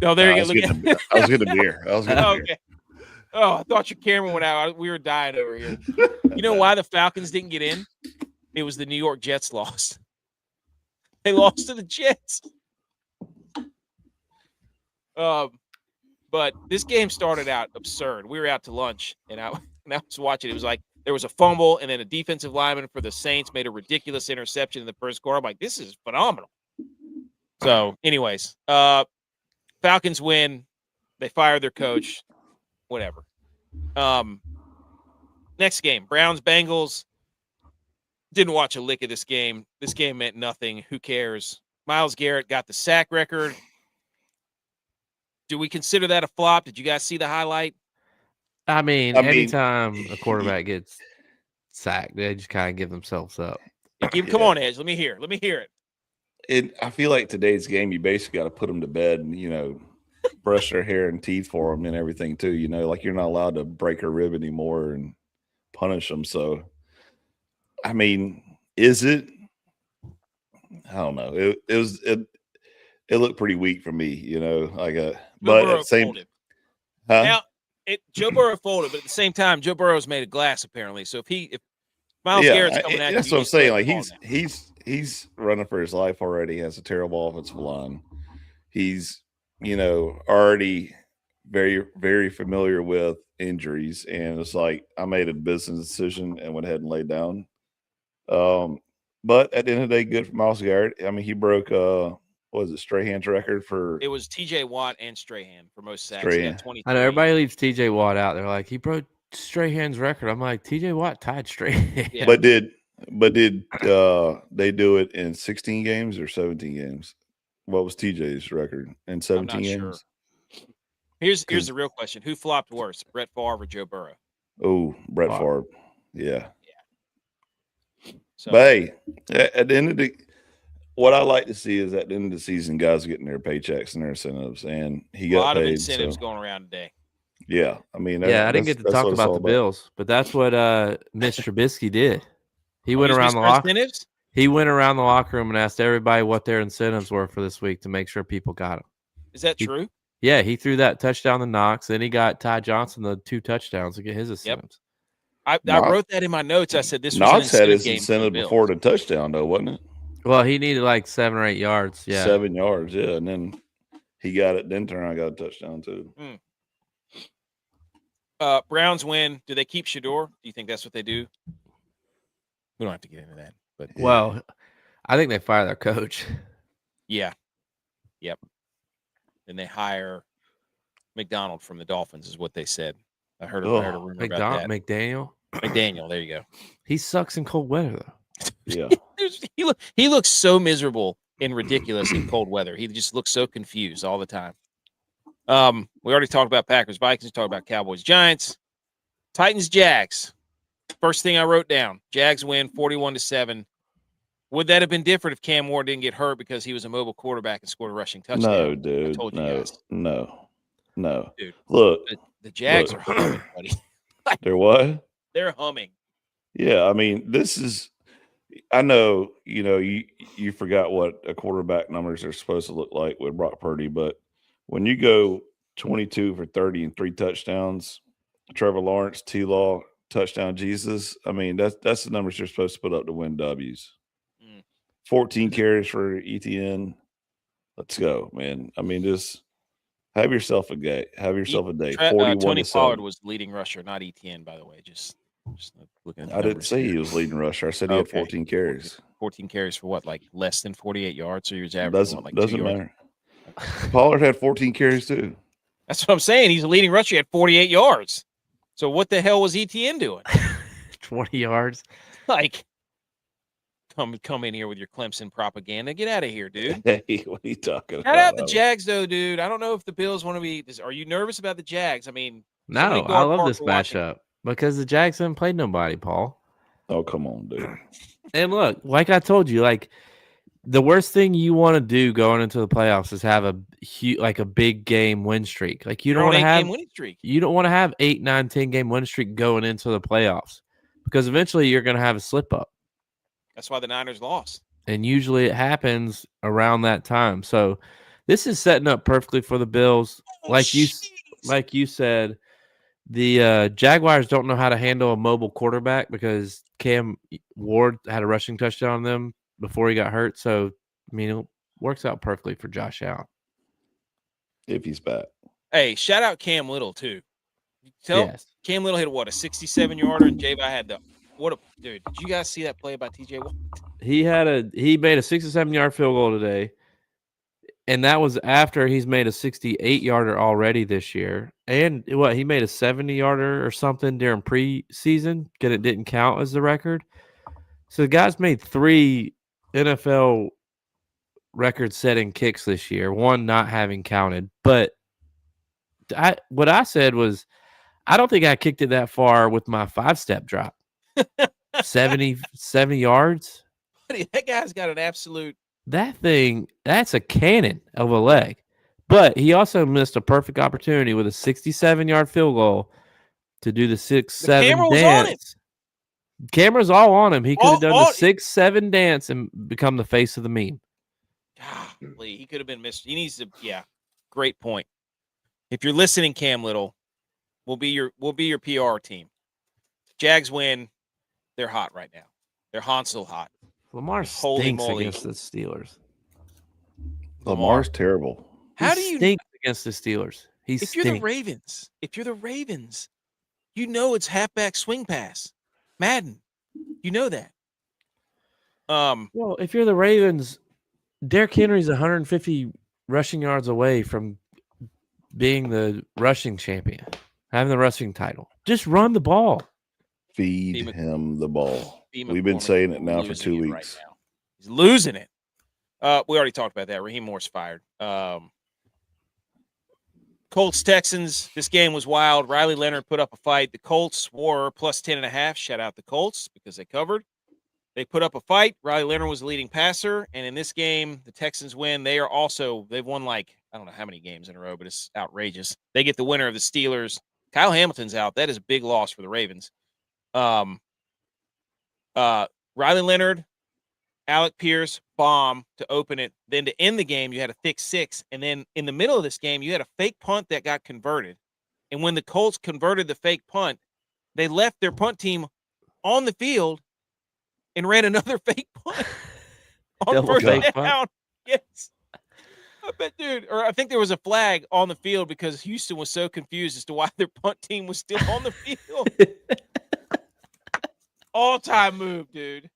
Oh, there you go. I was getting a beer. Okay. Oh, I thought your camera went out. We were dying over here. You know why the Falcons didn't get in? It was the New York Jets lost. They lost to the Jets. But this game started out absurd. We were out to lunch, and I was watching. It was like there was a fumble, and then a defensive lineman for the Saints made a ridiculous interception in the first quarter. I'm like, this is phenomenal. So, anyways, Falcons win. They fired their coach. whatever. Next game, Browns-Bengals. Didn't watch a lick of this game. This game meant nothing. Who cares? Myles Garrett got the sack record. Do we consider that a flop? Did you guys see the highlight? I mean, anytime a quarterback gets sacked, they just kind of give themselves up. Come on, Edge. Let me hear it. I feel like today's game, you basically got to put them to bed and, brush their hair and teeth for them and everything too. Like you're not allowed to break a rib anymore and punish them. So, I mean, is it? I don't know. It looked pretty weak for me, but at the same time. Now, Joe Burrow folded, but at the same time, Joe Burrow's made of glass apparently. So if Myles Garrett's coming at you, that's what I'm saying. Like he's running for his life already. He has a terrible offensive line. He's already very, very familiar with injuries, and it's like I made a business decision and went ahead and laid down. But at the end of the day, good for Myles Garrett. I mean, he broke Strahan's record for. It was TJ Watt and Strahan for most sacks. I know everybody leaves TJ Watt out. They're like, he broke Strahan's record. I'm like, TJ Watt tied Strahan. Yeah. But did they do it in 16 games or 17 games? What was TJ's record in 17 games? Sure. Here's the real question: who flopped worse, Brett Favre or Joe Burrow? Oh, Brett Favre. Yeah. So, but hey, at the end of what I like to see is at the end of the season, guys are getting their paychecks and their incentives, and he got a lot paid, of incentives going around today. Yeah, I mean, I didn't get to talk about the Bills, but that's what Mitch Trubisky did. He went around the locker. He went around the locker room and asked everybody what their incentives were for this week to make sure people got them. Is that true? Yeah, he threw that touchdown to Knox. Then he got Ty Johnson the 2 touchdowns to get his incentives. I wrote that in my notes. I said this was Knox had his incentive before the touchdown, though, wasn't it? Well, he needed like 7 or 8 yards. Yeah, 7 yards. Yeah, and then he got it. Then turn around, got a touchdown too. Browns win. Do they keep Shador? Do you think that's what they do? We don't have to get into that. But well, I think they fire their coach. Yeah. Yep. And they hire McDonald from the Dolphins, is what they said. I heard a rumor about that. McDaniel, there you go. He sucks in cold weather, though. Yeah. he looks so miserable and ridiculous in cold weather. He just looks so confused all the time. We already talked about Packers, Vikings, talked about Cowboys, Giants, Titans, Jags. First thing I wrote down, Jags win 41-7. Would that have been different if Cam Ward didn't get hurt because he was a mobile quarterback and scored a rushing touchdown? No, dude. I told you guys. No. Dude, look, the Jags are humming, buddy. They're what? They're humming. Yeah, I mean, this is. I know, you forgot what a quarterback numbers are supposed to look like with Brock Purdy, but when you go 22 for 30 and 3 touchdowns, Trevor Lawrence, T-Law, touchdown Jesus. I mean, that's the numbers you're supposed to put up to win W's. 14 carries for ETN. Let's go, man. I mean, just have yourself a day. Have yourself a day. 41 Tony Pollard was leading rusher, not ETN, by the way. Just looking at the I didn't say he was leading rusher. I said he had 14 carries. 14 carries for what, like less than 48 yards? So he was averaging doesn't matter. Pollard had 14 carries too. That's what I'm saying. He's a leading rusher. He had 48 yards. So what the hell was ETN doing? 20 yards. Like, come in here with your Clemson propaganda. Get out of here, dude. Hey, what are you talking about? Shout out the Jags, though, dude. I don't know if the Bills want to be. Are you nervous about the Jags? I mean, no, I love this matchup because the Jags haven't played nobody, Paul. Oh, come on, dude. And look, like I told you, like the worst thing you want to do going into the playoffs is have a big game win streak. Like you don't want to have winning streak. You don't want to have 8, 9, 10 game win streak going into the playoffs because eventually you're going to have a slip up. That's why the Niners lost. And usually it happens around that time. So this is setting up perfectly for the Bills. Like you said, the Jaguars don't know how to handle a mobile quarterback because Cam Ward had a rushing touchdown on them before he got hurt. So, I mean, it works out perfectly for Josh Allen. If he's back. Hey, shout out Cam Little, too. Cam Little hit, a 67-yarder, and J-Vi had dude, did you guys see that play by TJ Watt? He made a 67-yard field goal today. And that was after he's made a 68-yarder already this year. And he made a 70-yarder or something during preseason, and it didn't count as the record. So the guy's made 3 NFL record-setting kicks this year, one not having counted. But what I said was, I don't think I kicked it that far with my 5-step drop. 70 yards. That guy's got an absolute. That's a cannon of a leg. But he also missed a perfect opportunity with a 67-yard field goal to do the 6-7 camera was dance. on him. Camera's all on him. He could have done the 6-7 dance and become the face of the meme. Golly, he could have been missed. He needs to. Yeah, great point. If you're listening, Cam Little, we'll be your PR team. Jags win. They're hot right now. They're Hansel hot. Lamar stinks against the Steelers. Lamar's terrible. How do you stink against the Steelers? If you're the Ravens, you know it's halfback swing pass. Madden, you know that. Well, if you're the Ravens, Derrick Henry's 150 rushing yards away from being the rushing champion, having the rushing title. Just run the ball. Feed him the ball. We've been saying it now for 2 weeks. Right now. He's losing it. We already talked about that. Raheem Morris fired. Colts Texans. This game was wild. Riley Leonard put up a fight. The Colts were plus 10.5. Shout out the Colts because they covered. They put up a fight. Riley Leonard was the leading passer. And in this game, the Texans win. They've won I don't know how many games in a row, but it's outrageous. They get the winner of the Steelers. Kyle Hamilton's out. That is a big loss for the Ravens. Riley Leonard, Alec Pierce, bomb to open it. Then to end the game, you had a thick 6. And then in the middle of this game, you had a fake punt that got converted. And when the Colts converted the fake punt, they left their punt team on the field and ran another fake punt on first down. Yes. I bet, dude. Or I think there was a flag on the field because Houston was so confused as to why their punt team was still on the field. All-time move, dude.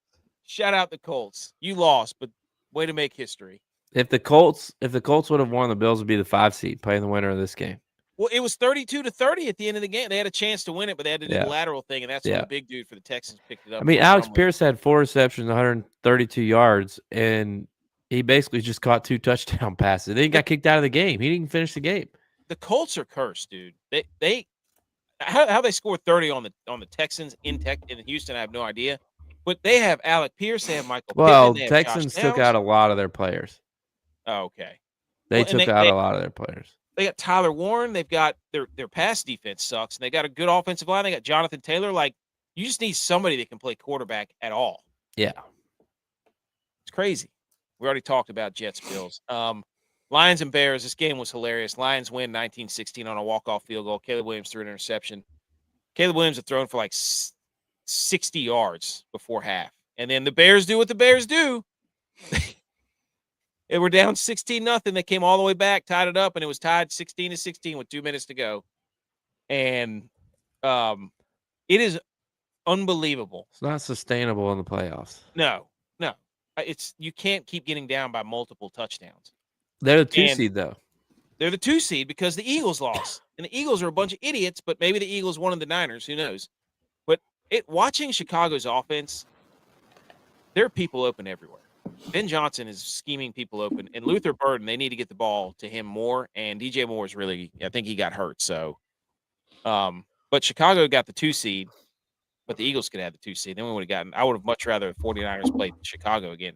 Shout out the Colts. You lost, but way to make history. If the Colts would have won, the Bills would be the 5 seed, playing the winner of this game. Well, it was 32-30 at the end of the game. They had a chance to win it, but they had to do the lateral thing, and that's when the big dude for the Texans picked it up. I mean, Alex Pierce had 4 receptions, 132 yards, and he basically just caught 2 touchdown passes. Then he got kicked out of the game. He didn't finish the game. The Colts are cursed, dude. How they scored 30 on the Texans in Houston, I have no idea. But they have Alec Pierce, they have Michael Well, Pittman, Texans took out a lot of their players. Oh, okay. They took out a lot of their players. They got Tyler Warren. They've got their pass defense sucks, and they got a good offensive line. They got Jonathan Taylor. Like, you just need somebody that can play quarterback at all. Yeah. It's crazy. We already talked about Jets Bills. Lions and Bears. This game was hilarious. Lions win 19-16 on a walk-off field goal. Caleb Williams threw an interception. Caleb Williams had thrown for like 60 yards before half. And then the Bears do what the Bears do. They were down 16-0. They came all the way back, tied it up, and it was tied 16-16 with 2 minutes to go. And it is unbelievable. It's not sustainable in the playoffs. No. You can't keep getting down by multiple touchdowns. They're the 2 seed, though. They're the 2 seed because the Eagles lost. And the Eagles are a bunch of idiots, but maybe the Eagles won the Niners. Who knows? But watching Chicago's offense, there are people open everywhere. Ben Johnson is scheming people open. And Luther Burden, they need to get the ball to him more. And DJ Moore is really, I think he got hurt. So, but Chicago got the 2 seed. But the Eagles could have the 2 seed. Then we would have gotten. I would have much rather the 49ers played Chicago again.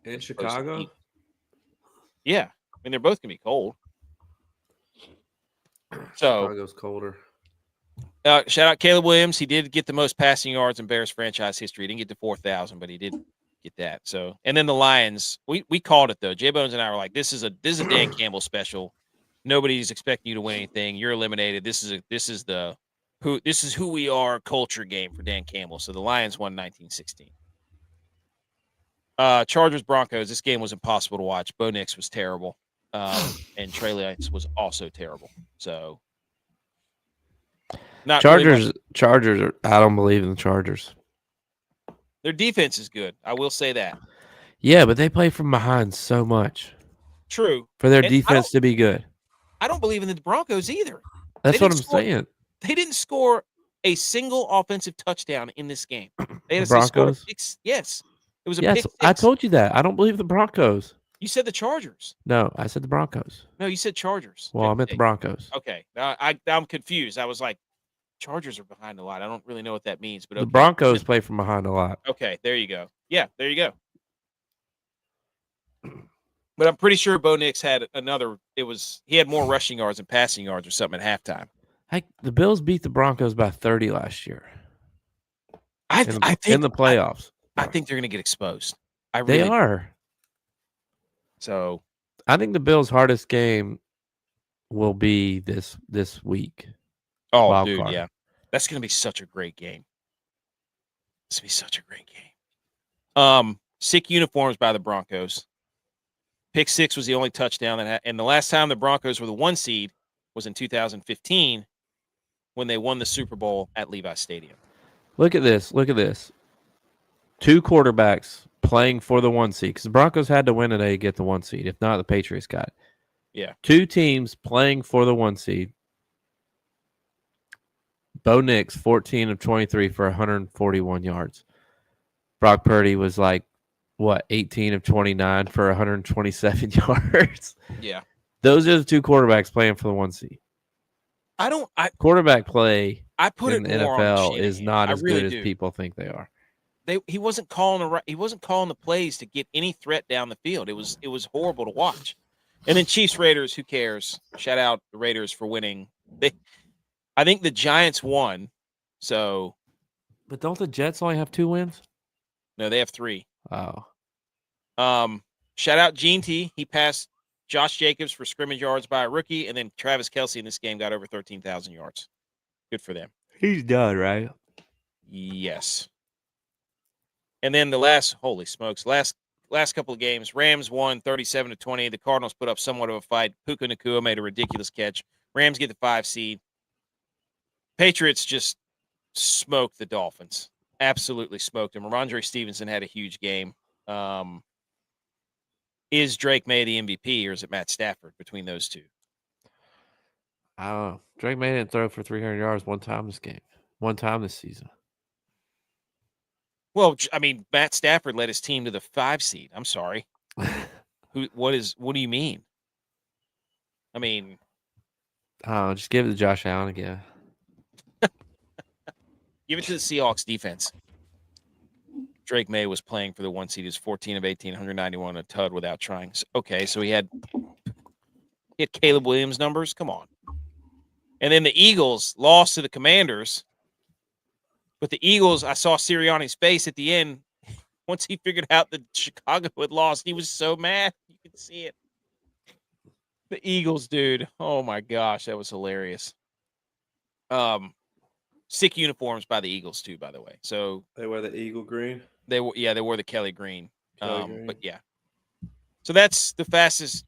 In Chicago? Yeah. I mean, they're both going to be cold. So Chicago's colder. Shout out Caleb Williams. He did get the most passing yards in Bears franchise history. He didn't get to 4,000, but he did get that. So, and then the Lions. We called it though. J Bones and I were like, "This is a Dan Campbell special. Nobody's expecting you to win anything. You're eliminated. This is who we are culture game for Dan Campbell." So the Lions won 19-16. Chargers Broncos. This game was impossible to watch. Bo Nix was terrible, and Trey Lance was also terrible. So, not Chargers. Really Chargers. I don't believe in the Chargers. Their defense is good. I will say that. Yeah, but they play from behind so much. True. For their And defense to be good. I don't believe in the Broncos either. That's what I'm saying. They didn't score a single offensive touchdown in this game. They The Broncos? Yes. It was a Yes, pick six. I told you that. I don't believe the Broncos. You said the Chargers. No, I said the Broncos. No, you said Chargers. Well, I meant the Broncos. Okay. I'm confused. I was like, Chargers are behind a lot. I don't really know what that means. But okay. The Broncos play from behind a lot. Okay, there you go. Yeah, there you go. But I'm pretty sure Bo Nix had he had more rushing yards and passing yards or something at halftime. Heck, the Bills beat the Broncos by 30 last year. I think in the playoffs. I think they're going to get exposed. They are. So I think the Bills' hardest game will be this week. Oh, Wild dude, card. yeah. That's going to be such a great game. It's going to be such a great game. Sick uniforms by the Broncos. Pick six was the only touchdown and the last time the Broncos were the 1 seed was in 2015 when they won the Super Bowl at Levi Stadium. Look at this. 2 quarterbacks playing for the 1 seed because the Broncos had to win today to get the 1 seed. If not, the Patriots got it. Yeah. 2 teams playing for the 1 seed. Bo Nix, 14 of 23 for 141 yards. Brock Purdy was 18 of 29 for 127 yards. Yeah. Those are the 2 quarterbacks playing for the 1 seed. Quarterback play in the NFL is not as good as people think they are. He wasn't calling the plays to get any threat down the field. It was horrible to watch. And then Chiefs Raiders, who cares? Shout out the Raiders for winning. I think the Giants won. So, but don't the Jets only have 2 wins? No, they have 3. Oh. Shout out Gene T. He passed Josh Jacobs for scrimmage yards by a rookie, and then Travis Kelce in this game got over 13,000 yards. Good for them. He's done, right? Yes. And then holy smokes, last couple of games, Rams won 37-20. The Cardinals put up somewhat of a fight. Puka Nacua made a ridiculous catch. Rams get the 5 seed. Patriots just smoked the Dolphins. Absolutely smoked them. Ramondre Stevenson had a huge game. Is Drake May the MVP or is it Matt Stafford between those two? I don't know. Drake May didn't throw for 300 yards one time this season. Well, I mean, Matt Stafford led his team to the 5 seed. I'm sorry. What do you mean? I mean, just give it to Josh Allen again. Give it to the Seahawks defense. Drake May was playing for the 1 seed. He was 14 of 18, 191 a tud without trying. Okay, so he had Caleb Williams numbers. Come on. And then the Eagles lost to the Commanders. But the Eagles, I saw Sirianni's face at the end. Once he figured out that Chicago had lost, he was so mad. You could see it. The Eagles, dude. Oh, my gosh. That was hilarious. Sick uniforms by the Eagles, too, by the way. So they wear the Eagle green? They wore the Kelly green. But yeah. So that's the fastest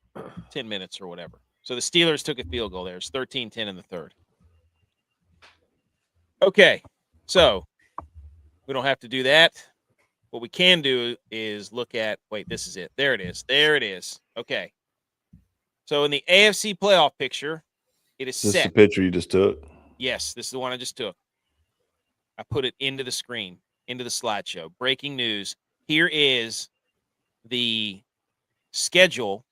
10 minutes or whatever. So the Steelers took a field goal there. It's 13-10 in the third. Okay. So we don't have to do that. What we can do is look at this is it. There it is. Okay. So in the AFC playoff picture, it is set. This is the picture you just took? Yes, this is the one I just took. I put it into the screen, into the slideshow. Breaking news. Here is the schedule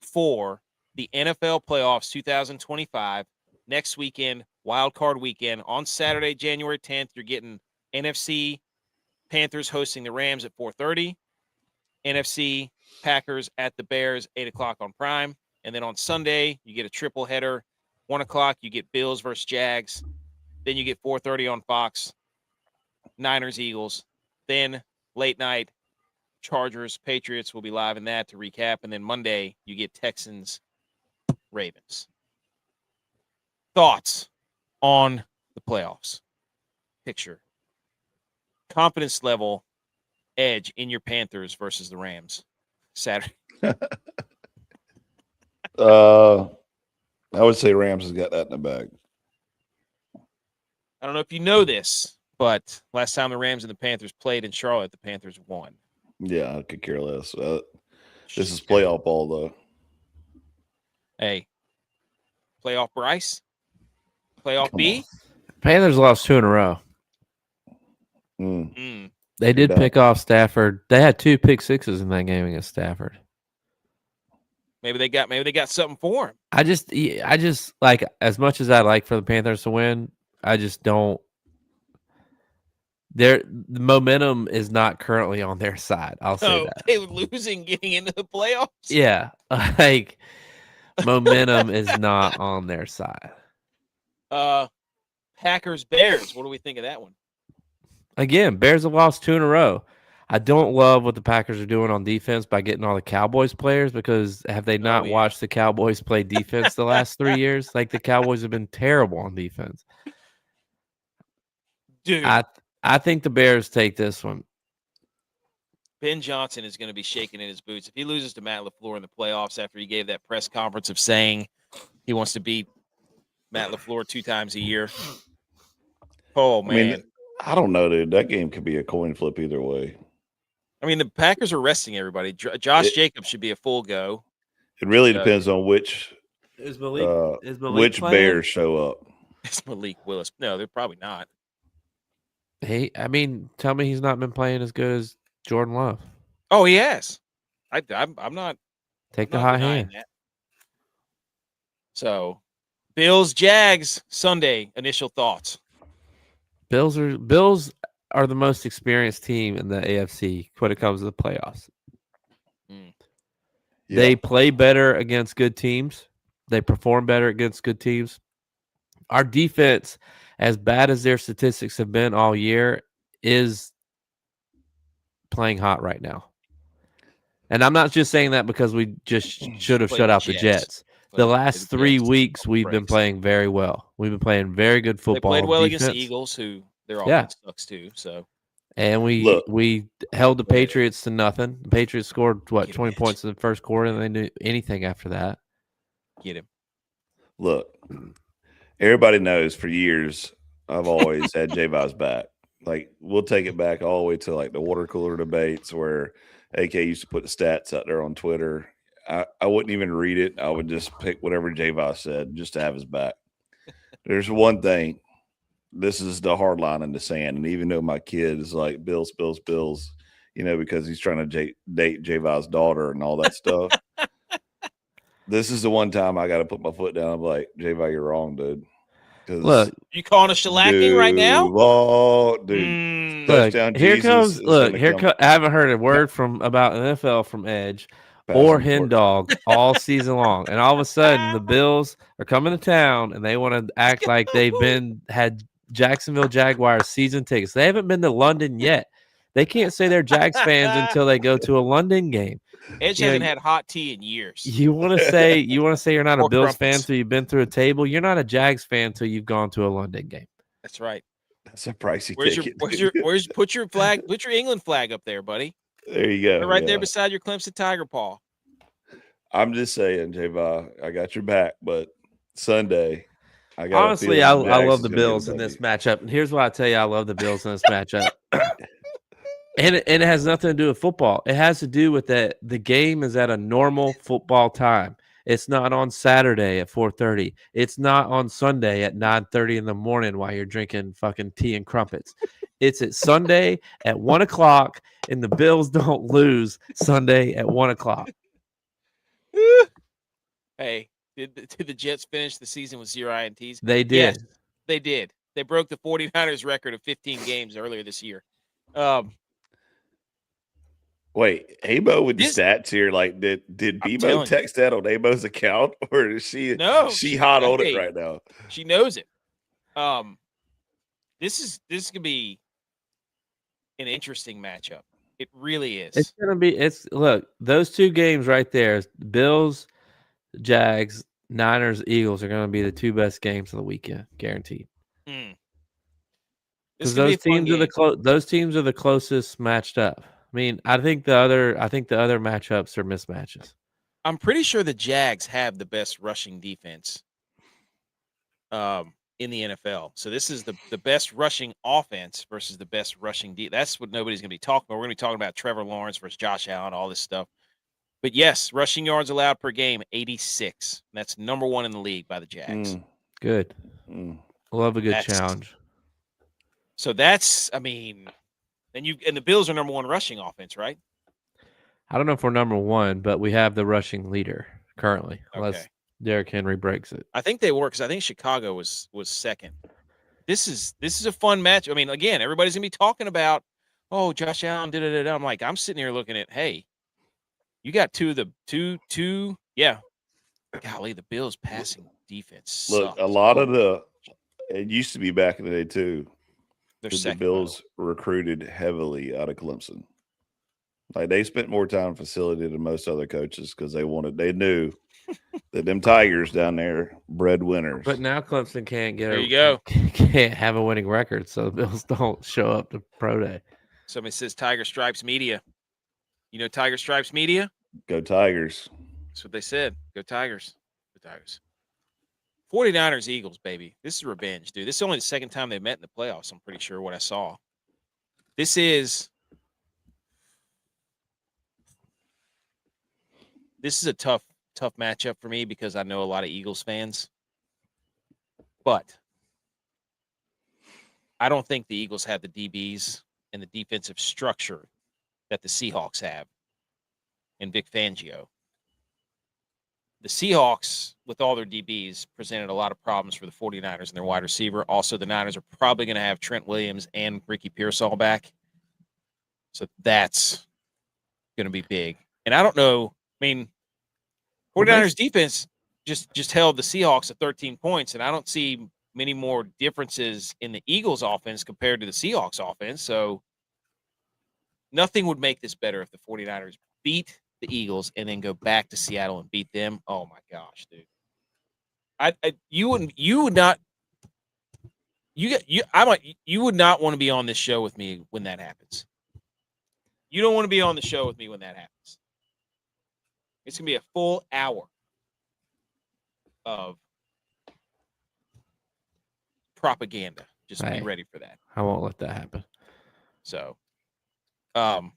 for the NFL playoffs 2025 next weekend, wild card weekend. On Saturday, January 10th, you're getting NFC Panthers hosting the Rams at 4:30. NFC Packers at the Bears, 8 o'clock on Prime. And then on Sunday, you get a triple header. 1 o'clock, you get Bills versus Jags. Then you get 4:30 on Fox. Niners, Eagles. Then late night, Chargers, Patriots will be live in that to recap. And then Monday, you get Texans, Ravens. Thoughts on the playoffs? Picture. Confidence level, edge in your Panthers versus the Rams Saturday. I would say Rams has got that in the bag. I don't know if you know this, but last time the Rams and the Panthers played in Charlotte, the Panthers won. Yeah, I could care less. This is playoff ball, though. Hey, playoff Bryce, playoff Come B. Panthers lost 2 in a row. They did pick off Stafford. They had 2 pick sixes in that game against Stafford. Maybe they got something for him. I just like, as much as I like for the Panthers to win, I just don't. The momentum is not currently on their side. I'll say that. They were losing getting into the playoffs. Yeah, like momentum is not on their side. Packers Bears. What do we think of that one? Again, Bears have lost 2 in a row. I don't love what the Packers are doing on defense by getting all the Cowboys players, because have they not watched the Cowboys play defense the last 3 years? Like, the Cowboys have been terrible on defense. Dude, I think the Bears take this one. Ben Johnson is going to be shaking in his boots if he loses to Matt LaFleur in the playoffs after he gave that press conference of saying he wants to beat Matt LaFleur 2 times a year. Oh, man. I mean, I don't know, dude. That game could be a coin flip either way. I mean, the Packers are resting everybody. Josh Jacobs should be a full go. It really depends on which Malik Bears show up. It's Malik Willis. No, they're probably not. Hey, I mean, tell me he's not been playing as good as Jordan Love. Oh, he has. I'm not. Take the high hand. That. So, Bills Jags Sunday. Initial thoughts. Bills are the most experienced team in the AFC when it comes to the playoffs. Yeah. They play better against good teams. They perform better against good teams. Our defense, as bad as their statistics have been all year, is playing hot right now. And I'm not just saying that because we just should have shut out the Jets. The last 3 weeks, we've been playing very well. We've been playing very good football. They played well defense. against the Eagles, who their offense sucks too. So, and we held the Patriots to nothing. The Patriots scored 20 points in the first quarter, and they didn't do anything after that. Get him. Look, everybody knows for years I've always had J-Vaz back. Like, we'll take it back all the way to like the water cooler debates where AK used to put the stats out there on Twitter. I wouldn't even read it. I would just pick whatever J-Vaz said just to have his back. There's one thing. This is the hard line in the sand. And even though my kid is like, Bills, because he's trying to date J-Vaz's daughter and all that stuff. This is the one time I got to put my foot down. I'm like, J-Vaz, you're wrong, dude. Look, you calling a shellacking right now? Oh, dude. Look, here comes. I haven't heard a word about NFL from Edge or Hen Dog all season long, and all of a sudden the Bills are coming to town and they want to act like they've had Jacksonville Jaguars season tickets. They haven't been to London yet. They can't say they're Jags fans until they go to a London game. Edge hasn't had hot tea in years. You want to say you're not a Bills fan until you've been through a table. You're not a Jags fan until you've gone to a London game. That's right. That's a pricey ticket. Put your flag? Put your England flag up there, buddy. There you go. They're right there beside your Clemson Tiger paw. I'm just saying, J-Va, I got your back, but Sunday, I got. Honestly, I love the Bills in this matchup. And here's why I tell you I love the Bills in this matchup. And it has nothing to do with football. It has to do with that the game is at a normal football time. It's not on Saturday at 4:30. It's not on Sunday at 9:30 in the morning while you're drinking fucking tea and crumpets. It's at Sunday at 1 o'clock, and the Bills don't lose Sunday at 1 o'clock. Hey, did the Jets finish the season with 0 INTs? They did. Yes, they did. They broke the 49ers record of 15 games earlier this year. Wait, Abo with the stats here. Like, did Bebo text that on Abo's account, or is she? No, she hot on it right now. She knows it. This could be an interesting matchup. It really is. It's gonna be. Look, those 2 games right there, Bills, Jags, Niners, Eagles are gonna be the 2 best games of the weekend, guaranteed. Because those teams are the closest matched up. I mean, I think the other matchups are mismatches. I'm pretty sure the Jags have the best rushing defense in the NFL. So this is the best rushing offense versus the best rushing defense. That's what nobody's going to be talking about. We're going to be talking about Trevor Lawrence versus Josh Allen, all this stuff. But yes, rushing yards allowed per game, 86. That's number 1 in the league by the Jags. Good. Love a good challenge. So that's, I mean, and the Bills are number 1 rushing offense, right? I don't know if we're number 1, but we have the rushing leader currently, unless Derrick Henry breaks it. I think they were, because I think Chicago was second. This is a fun match. I mean, again, everybody's gonna be talking about, oh, Josh Allen, da-da-da-da. I'm like, I'm sitting here looking at, hey, you got two. Yeah. Golly, the Bills passing defense. Look, sucks. a lot of it used to be back in the day too. The Bills recruited heavily out of Clemson. Like they spent more time in facility than most other coaches because they knew that them Tigers down there bred winners. But now Clemson can't can't have a winning record, so the Bills don't show up to pro day. Somebody says Tiger Stripes Media. You know Tiger Stripes Media? Go Tigers. That's what they said. Go Tigers. Go Tigers. 49ers Eagles, baby. This is revenge, dude. This is only the second time they've met in the playoffs, I'm pretty sure what I saw. This is a tough matchup for me because I know a lot of Eagles fans. But I don't think the Eagles have the DBs and the defensive structure that the Seahawks have and Vic Fangio. The Seahawks, with all their DBs, presented a lot of problems for the 49ers and their wide receiver. Also, the Niners are probably going to have Trent Williams and Ricky Pearsall back. So that's going to be big. And I don't know. I mean, 49ers defense just held the Seahawks at 13 points, and I don't see many more differences in the Eagles offense compared to the Seahawks offense. So nothing would make this better if the 49ers beat the Eagles and then go back to Seattle and beat them. Oh my gosh, dude. You would not want to be on this show with me when that happens. You don't want to be on the show with me when that happens. It's going to be a full hour of propaganda. Just be ready for that. I won't let that happen. So, but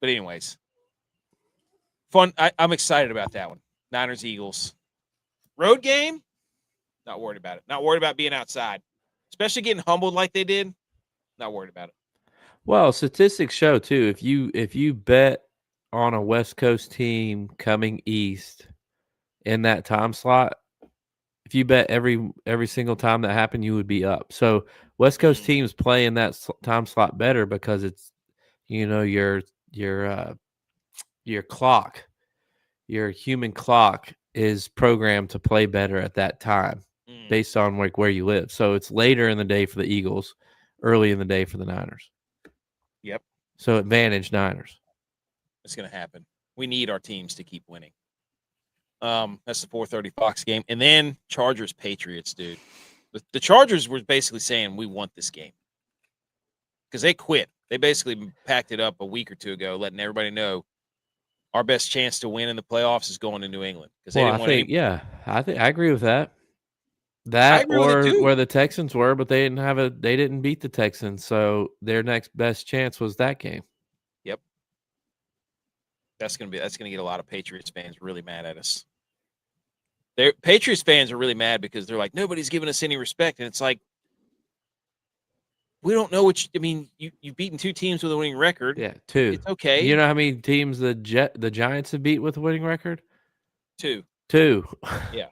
anyways, fun. I'm excited about that one. Niners, Eagles. Road game, not worried about it. Not worried about being outside. Especially getting humbled like they did. Not worried about it. Well, statistics show, too, if you bet on a West Coast team coming east in that time slot, if you bet every single time that happened, you would be up. So West Coast teams play in that time slot better because it's, your clock, your human clock is programmed to play better at that time based on like where you live. So it's later in the day for the Eagles, early in the day for the Niners. Yep. So advantage Niners. It's going to happen. We need our teams to keep winning. That's the 4:30 Fox game. And then Chargers Patriots, dude. The Chargers were basically saying we want this game because they quit. They basically packed it up a week or two ago, letting everybody know our best chance to win in the playoffs is going to New England because they didn't want I agree with that. That or where the Texans were, but they didn't beat the Texans, so their next best chance was that game. Yep. That's gonna get a lot of Patriots fans really mad at us. Patriots fans are really mad because they're like, nobody's giving us any respect, and it's like, we don't know you've beaten two teams with a winning record. Yeah, 2. It's okay. You know how many teams the Giants have beat with a winning record? 2. Yeah.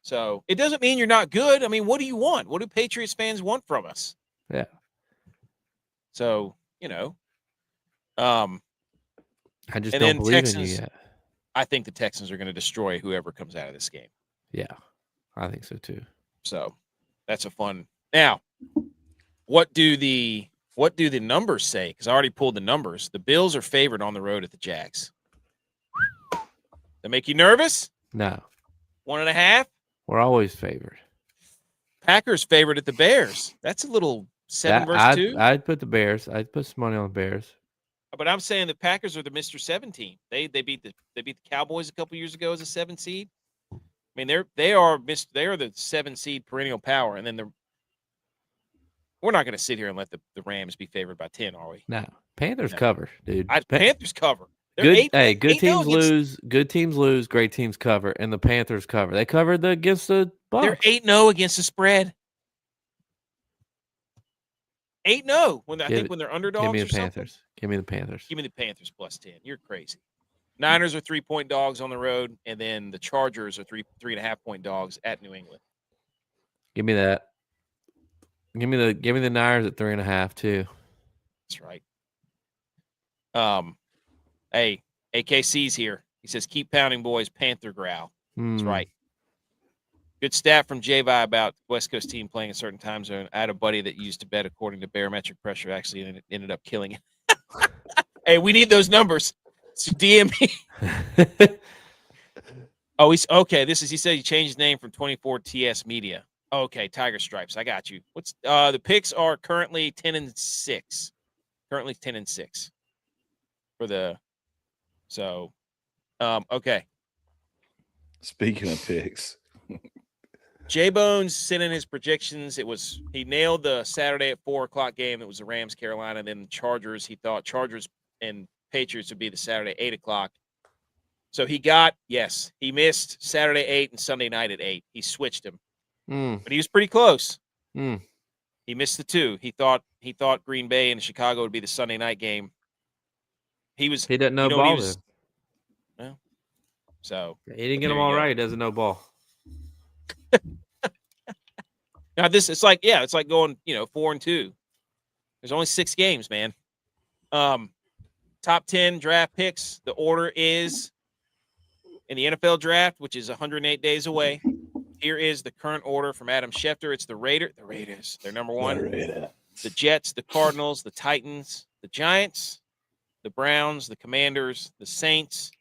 So it doesn't mean you're not good. I mean, what do you want? What do Patriots fans want from us? Yeah. So, I just don't believe in you yet. I think the Texans are going to destroy whoever comes out of this game. Yeah, I think so too. So that's a fun. Now, what do the numbers say? Because I already pulled the numbers. The Bills are favored on the road at the Jags. That make you nervous? No. 1.5? We're always favored. Packers favored at the Bears. That's a little 7 versus 2. I'd put the Bears. I'd put some money on the Bears. But I'm saying the Packers are the Mr. 7 team. They beat the Cowboys a couple years ago as a 7 seed. I mean, they are the 7 seed perennial power, and then we're not going to sit here and let the Rams be favored by 10, are we? No. Panthers cover, dude. Panthers cover. Good 8-0 teams against- lose. Good teams lose. Great teams cover, and the Panthers cover. They covered against the They're Bucs. 8-0 against the spread. 8-0 when I think when they're underdogs. Give me the or something. Panthers. Give me the Panthers. Give me the Panthers plus 10. You're crazy. Niners are 3-point dogs on the road, and then the Chargers are 3.5-point dogs at New England. Give me that. Give me the Niners at 3.5 too. That's right. Hey, AKC's here. He says, "Keep pounding, boys. Panther growl." That's right. Good stat from J-Vi about West Coast team playing a certain time zone. I had a buddy that used to bet according to barometric pressure. Actually, ended up killing it. Hey, we need those numbers. So DM me. Oh, he's okay. He said he changed his name from 24 TS Media. Okay, Tiger Stripes. I got you. What's the picks are currently 10-6. Currently 10-6 for the okay. Speaking of picks. J Bones sent in his predictions. He nailed the Saturday at 4:00 game. It was the Rams, Carolina. Then the Chargers. He thought Chargers and Patriots would be the Saturday 8:00. So he missed Saturday 8 and Sunday night at 8. He switched him, but he was pretty close. He missed the 2. He thought Green Bay and Chicago would be the Sunday night game. He didn't know ball. Well, so he didn't get them all right. He doesn't know ball. Now it's like going 4-2. There's only 6 games, man. Top 10 draft picks. The order is in the NFL draft, which is 108 days away. Here is the current order from Adam Schefter. It's the Raiders. They're number 1. The Jets, the Cardinals, the Titans, the Giants, the Browns, the Commanders, the Saints.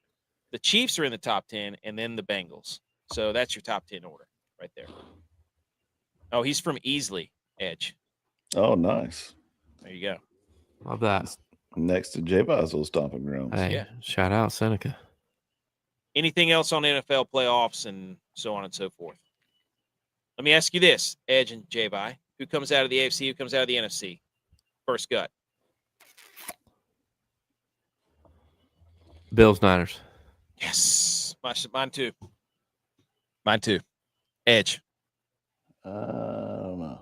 The Chiefs are in the top 10, and then the Bengals. So that's your top 10 order right there. Oh, he's from Easley, Edge. Oh, nice. There you go. Love that. Next to J-Vi's old stomping grounds. Hey, Yeah. Shout out Seneca. Anything else on NFL playoffs and so on and so forth? Let me ask you this, Edge and J-Vi. Who comes out of the AFC? Who comes out of the NFC? First gut. Bills, Niners. Yes. Mine too. Mine too. Edge. I don't know.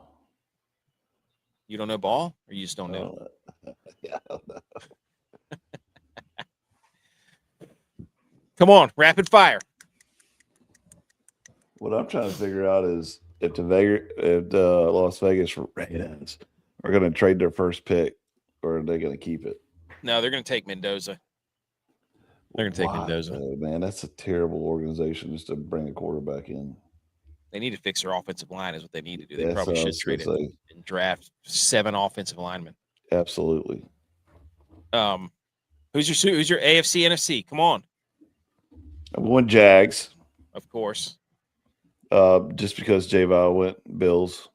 You don't know ball, or you just don't know? Yeah, I don't know. Come on, rapid fire. What I'm trying to figure out is if the Las Vegas Raiders are going to trade their first pick, or are they going to keep it? No, they're going to take Mendoza. They're going to take Mendoza. Man, that's a terrible organization just to bring a quarterback in. They need to fix their offensive line is what they need to do. They probably should trade it and draft 7 offensive linemen. Absolutely. Who's your AFC, NFC? Come on. I'm going Jags. Of course. Just because J-Vi went Bills.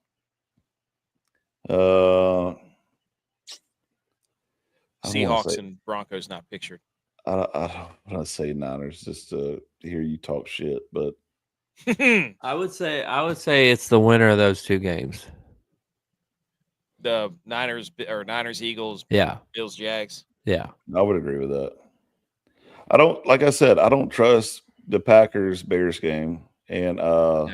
Seahawks and Broncos not pictured. I don't want to say Niners just to hear you talk shit, but I would say it's the winner of those 2 games. The Niners Eagles. Yeah. Bills Jags. Yeah. I would agree with that. I don't trust the Packers Bears game, and no.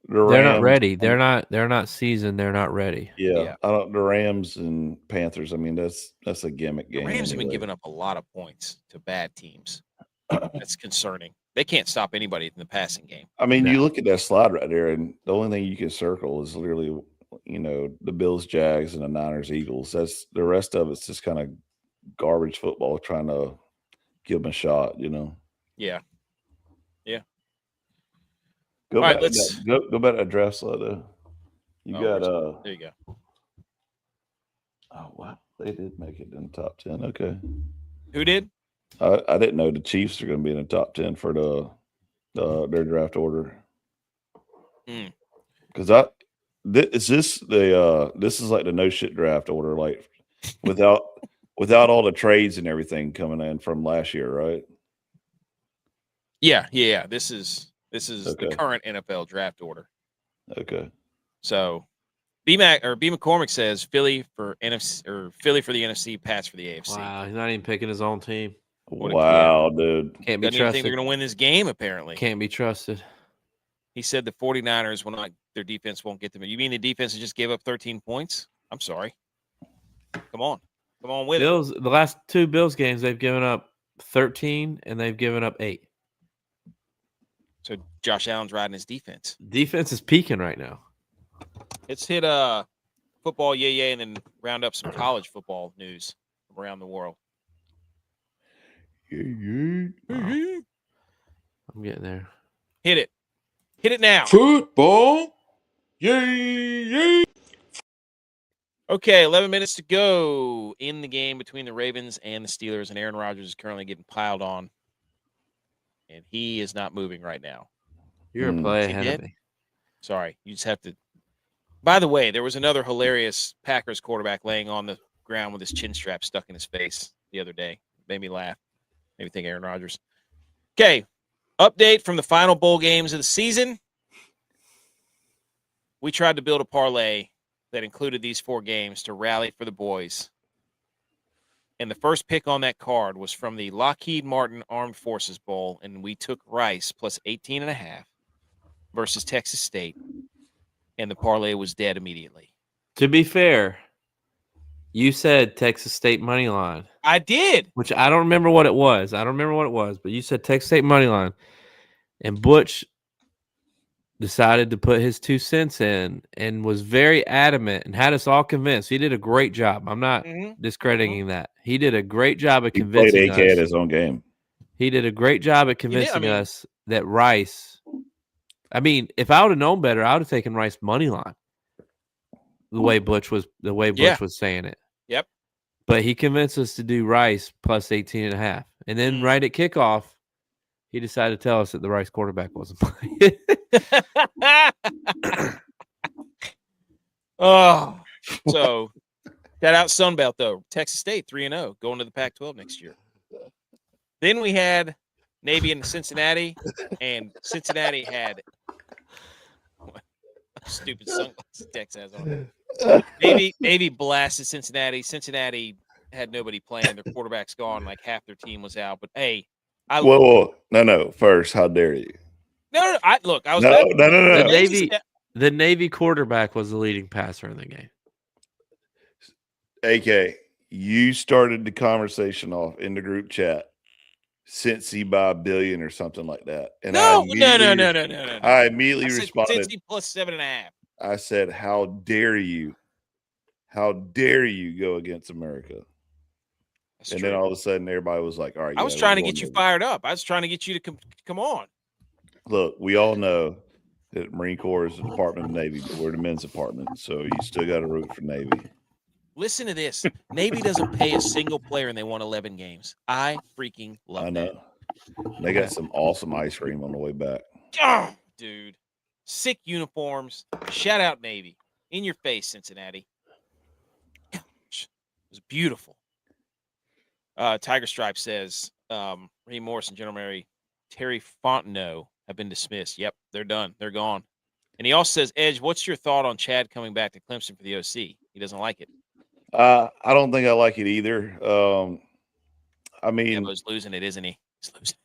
They're not ready. They're not seasoned. They're not ready. Yeah. The Rams and Panthers. I mean, that's a gimmick game. The Rams have been giving up a lot of points to bad teams. That's concerning. They can't stop anybody in the passing game. I mean, you look at that slide right there, and the only thing you can circle is literally, the Bills, Jags, and the Niners, Eagles. That's the rest of it's just kind of garbage football trying to give them a shot. Yeah. Yeah. Go All back. Right, let's go back to that draft slide though. There you go. Oh wow, they did make it in the top 10. Okay. Who did? I didn't know the Chiefs are going to be in the top 10 for their draft order. Because this is like the no shit draft order, like without all the trades and everything coming in from last year, right? Yeah. This is Okay. the current NFL draft order. Okay. So B McCormick says Philly for NFC or Philly for the NFC, Pats for the AFC. Wow, he's not even picking his own team. Wow, dude. Can't be Doesn't even think trusted. they're going to win this game, apparently. Can't be trusted. He said the 49ers will not, their defense won't get them. You mean the defense just gave up 13 points? I'm sorry. Come on with Bills. The last 2 Bills games, they've given up 13 and they've given up 8. So Josh Allen's riding his defense. Defense is peaking right now. Let's hit football yay and then round up some college football news from around the world. I'm getting there. Hit it now. Football. Yay. Okay, 11 minutes to go in the game between the Ravens and the Steelers, and Aaron Rodgers is currently getting piled on, and he is not moving right now. You're a play ahead of me. Sorry, you just have to. By the way, there was another hilarious Packers quarterback laying on the ground with his chin strap stuck in his face the other day. Made me laugh. Made me think Aaron Rodgers. Okay, update from the final bowl games of the season. We tried to build a parlay that included these 4 games to rally for the boys. And the first pick on that card was from the Lockheed Martin Armed Forces Bowl, and we took Rice plus 18.5 versus Texas State, and the parlay was dead immediately. To be fair, you said Texas State money line. I did. Which I don't remember what it was. But you said Texas State money line. And Butch decided to put his 2 cents in and was very adamant and had us all convinced. He did a great job. I'm not discrediting that. He did a great job of convincing us. Played AK at his own game. He did a great job at convincing us that Rice. I mean, if I would have known better, I would have taken Rice money line. The way Butch was saying it. Yep. But he convinced us to do Rice plus 18.5. And then right at kickoff, he decided to tell us that the Rice quarterback wasn't playing. Oh, so shout out Sunbelt though. Texas State 3-0 going to the Pac-12 next year. Then we had Navy and Cincinnati, and Cincinnati had stupid sunglasses Dex has on. Navy blasted Cincinnati. Cincinnati had nobody playing. Their quarterback's gone. Like half their team was out. But hey, No. First, how dare you? No. I was The Navy quarterback was the leading passer in the game. AK, you started the conversation off in the group chat. Cincy by $1 billion or something like that. And no. I immediately responded. Cincy plus 7.5. I said, "How dare you? How dare you go against America?" That's true. Then all of a sudden, everybody was like, "All right." I was trying to get you fired up. I was trying to get you to come on. Look, we all know that Marine Corps is the Department of Navy, but we're the men's department, so you still got to root for Navy. Listen to this. Navy doesn't pay a single player, and they won 11 games. I freaking love that. They got some awesome ice cream on the way back. Oh, dude. Sick uniforms. Shout out Navy. In your face, Cincinnati. It was beautiful. Tiger Stripe says, Raheem Morris and General Mary Terry Fontenot have been dismissed. Yep, they're done. They're gone. And he also says, Edge, what's your thought on Chad coming back to Clemson for the OC? He doesn't like it. I don't think I like it either. I mean, he's losing it, isn't he? He's losing.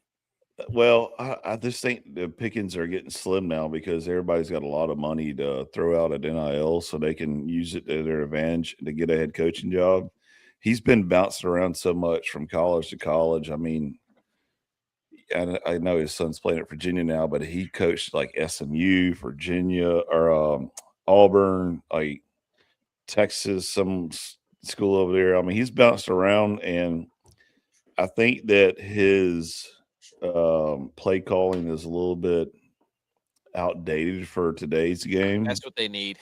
Well, I just think the pickings are getting slim now because everybody's got a lot of money to throw out at NIL so they can use it to their advantage to get a head coaching job. He's been bouncing around so much from college to college. I mean, I know his son's playing at Virginia now, but he coached like SMU, Virginia, or Auburn, like Texas, some school over there. I mean, he's bounced around, and I think that his play calling is a little bit outdated for today's game. That's what they need.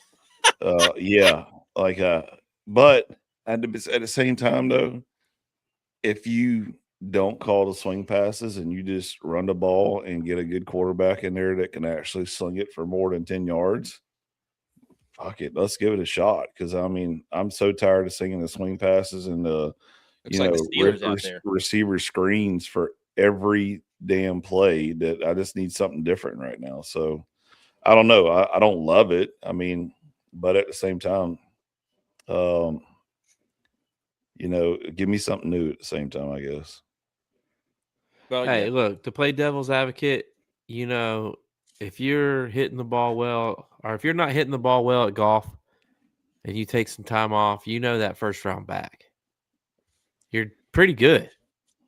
Yeah, like but at the same time though, if you don't call the swing passes and you just run the ball and get a good quarterback in there that can actually sling it for more than 10 yards, fuck it, let's give it a shot. Because I mean, I'm so tired of singing the swing passes and the receiver screens for every damn play that I just need something different right now. So I don't know. I don't love it. I mean, but at the same time, give me something new at the same time, I guess. Well, Hey, yeah. look, to play devil's advocate, if you're hitting the ball well, or if you're not hitting the ball well at golf and you take some time off, that first round back. You're pretty good.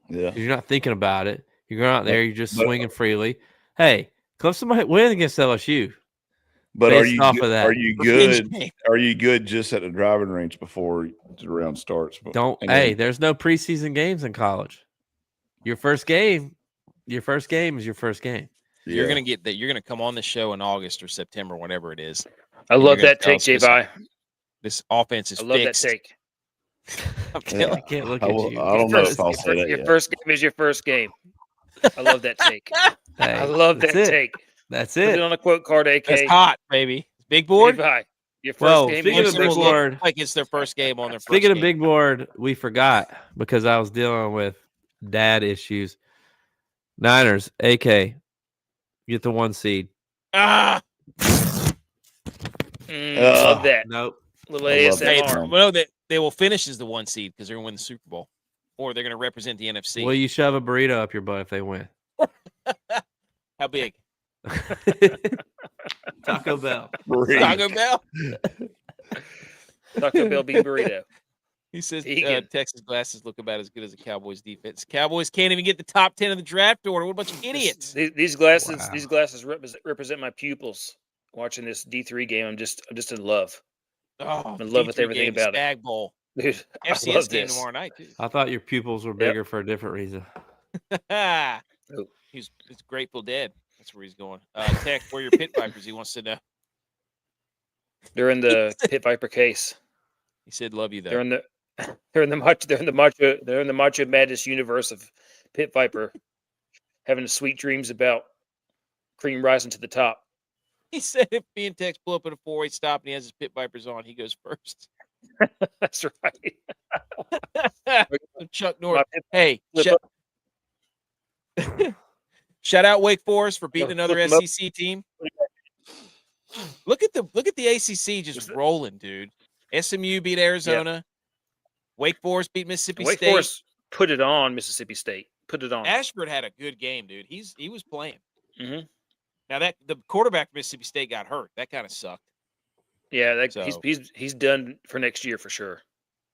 Yeah. You're not thinking about it. You're going out there, you're just But- swinging freely. Hey, Clemson might win against LSU. But Based off of that. Are you Revenge good? game. Are you good just at the driving range before the round starts? There's no preseason games in college. Your first game is your first game. You're gonna get that. You're gonna come on the show in August or September, whatever it is. I And love you're gonna that tell take, us J-Vi. This offense is I love fixed. that take. I'm telling I can't look I at will- you. I don't know if I'll say that Your yet. first game is your first game. I love that take. Hey, I love that that's it. take. That's Put it it. on a quote card, AK. That's hot, baby. Big board. J-Vi, your first Whoa, game speaking is of your big first Look game. board, like it's their first game on their speaking first of game. big board, we forgot because I was dealing with dad issues. Niners, AK, get the 1 seed. Ah, Love that. Nope. Little I love that. hey, ASMR. well, they will finish as the 1 seed because they're gonna win the Super Bowl, or they're gonna represent the NFC. Will you shove a burrito up your butt if they win? How big? Taco Bell. Taco Bell. Taco Bell beef burrito. He says Vegan. Texas glasses look about as good as the Cowboys defense. Cowboys can't even get the top 10 of the draft order. What a bunch of idiots! These glasses, Wow. these glasses represent my pupils. Watching this D3 game, I'm just in love. Oh, I'm in love with D3 everything game, about it. Stag Bowl, Dude, I FCS love game this. tomorrow night too. I thought your pupils were bigger for a different reason. Oh. He's Grateful Dead. That's where he's going. Text, where your pit vipers? He wants to know. They're in the Pit Viper case. He said, "Love you though." They're in the Macho Madness universe of Pit Viper, having sweet dreams about cream rising to the top. He said, "If me and Tex pull up at a 4-way stop and he has his pit vipers on, he goes first." That's right. So Chuck Norris. My pit Hey, flip shout out Wake Forest for beating Yeah, another flip 'em up. SEC team. Look at the ACC just rolling, dude. SMU beat Arizona. Wake Forest beat Mississippi Wake State. Forest put it on Mississippi State. Put it on. Ashford had a good game, dude. He was playing. hmm Now that the quarterback for Mississippi State got hurt, that kind of sucked. Yeah, So- he's done for next year for sure.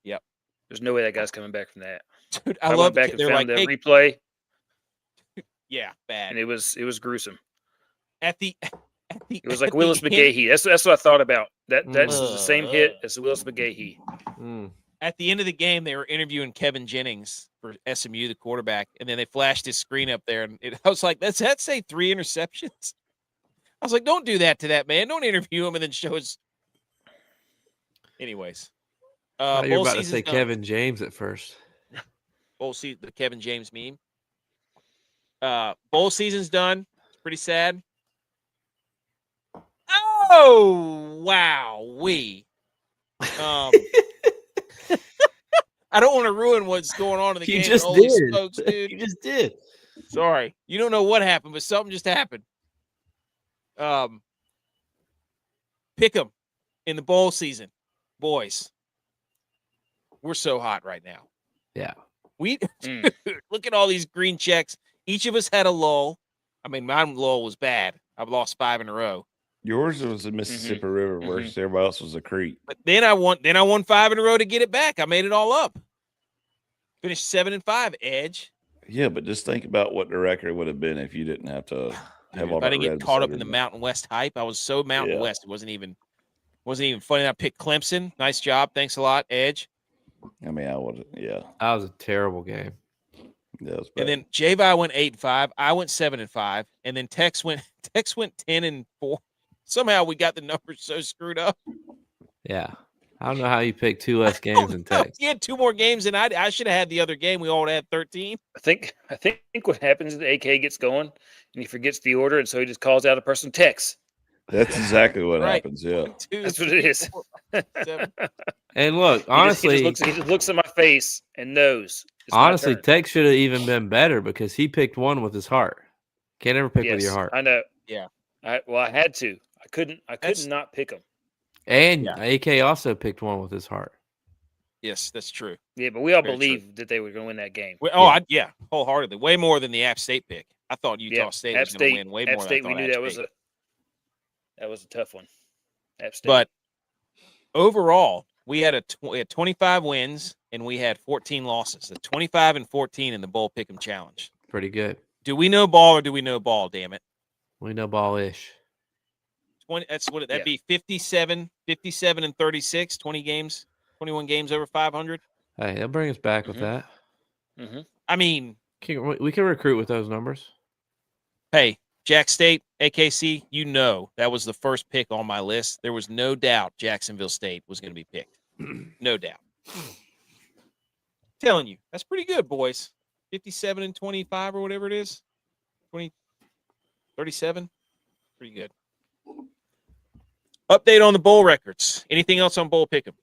Yep. There's no way that guy's coming back from that. Dude, I I went love back it. and They're found like, the hey, replay, yeah, bad. and it was gruesome. At the It was like Willis McGahee. That's what I thought about. That's the same hit as Willis McGahee. At the end of the game, they were interviewing Kevin Jennings for SMU, the quarterback, and then they flashed his screen up there, and I was like, "Does that say 3 interceptions?" I was like, "Don't do that to that man. Don't interview him and then show his." Anyways, You're bowl about to season's say done. Kevin James at first. Bowl season, the Kevin James meme. Bowl season's done. It's pretty sad. Oh wow, I don't want to ruin what's going on in the You game. just Holy did. smokes, dude. You just did. Sorry. You don't know what happened, but something just happened. Pick 'em in the bowl season. Boys. We're so hot right now. Yeah. We Mm. look at all these green checks. Each of us had a lull. I mean, my lull was bad. I've lost 5 in a row. Yours was the Mississippi River versus everybody else was a creek. But then I won 5 in a row to get it back. I made it all up. Finished 7-5. Edge. Yeah, but just think about what the record would have been if you didn't have to have all If I that didn't get red caught up in the stuff. Mountain West hype, I was so Mountain Yeah. West. It wasn't even funny. I picked Clemson. Nice job. Thanks a lot, Edge. I mean, I would. Yeah, That was a terrible game. that was bad. And then J-Vi went 8-5. I went 7-5. And then Tex went 10-4. Somehow we got the numbers so screwed up. Yeah. I don't know how you picked 2 less games than Texas. He had 2 more games than I should have had the other game. We all had 13. I think what happens is the AK gets going and he forgets the order, and so he just calls out a person text. That's exactly what Right. happens. Yeah, 1, 2, That's what it is. 7. And look, honestly, he just looks at my face and knows. it's my honestly, turn. Tex should have even been better because he picked 1 with his heart. Can't ever pick with your Yes, heart. I know. Yeah. I had to. I couldn't That's- not pick him. And Yeah. AK also picked 1 with his heart. Yes, that's true. Yeah, but we all Very believed that they were going to win that game. Wholeheartedly. Way more than the App State pick. I thought Utah State was going to win way more than I thought. We knew that was a tough one. App State. But overall, we had 25 wins and we had 14 losses. The 25 and 14 in the Bowl Pick'em Challenge. Pretty good. Do we know ball or do we know ball? Damn it. We know ball-ish. 20. That's what that'd be. 57 and 36. 20 games. 21 games over 500. Hey, they'll bring us back with that. Mm-hmm. I mean, we can recruit with those numbers. Hey, Jack State, AKC, that was the first pick on my list. There was no doubt Jacksonville State was going to be picked. No doubt. Telling you, that's pretty good, boys. 57 and 25 or whatever it is. 37. Pretty good. Update on the bowl records. Anything else on bowl pick'em?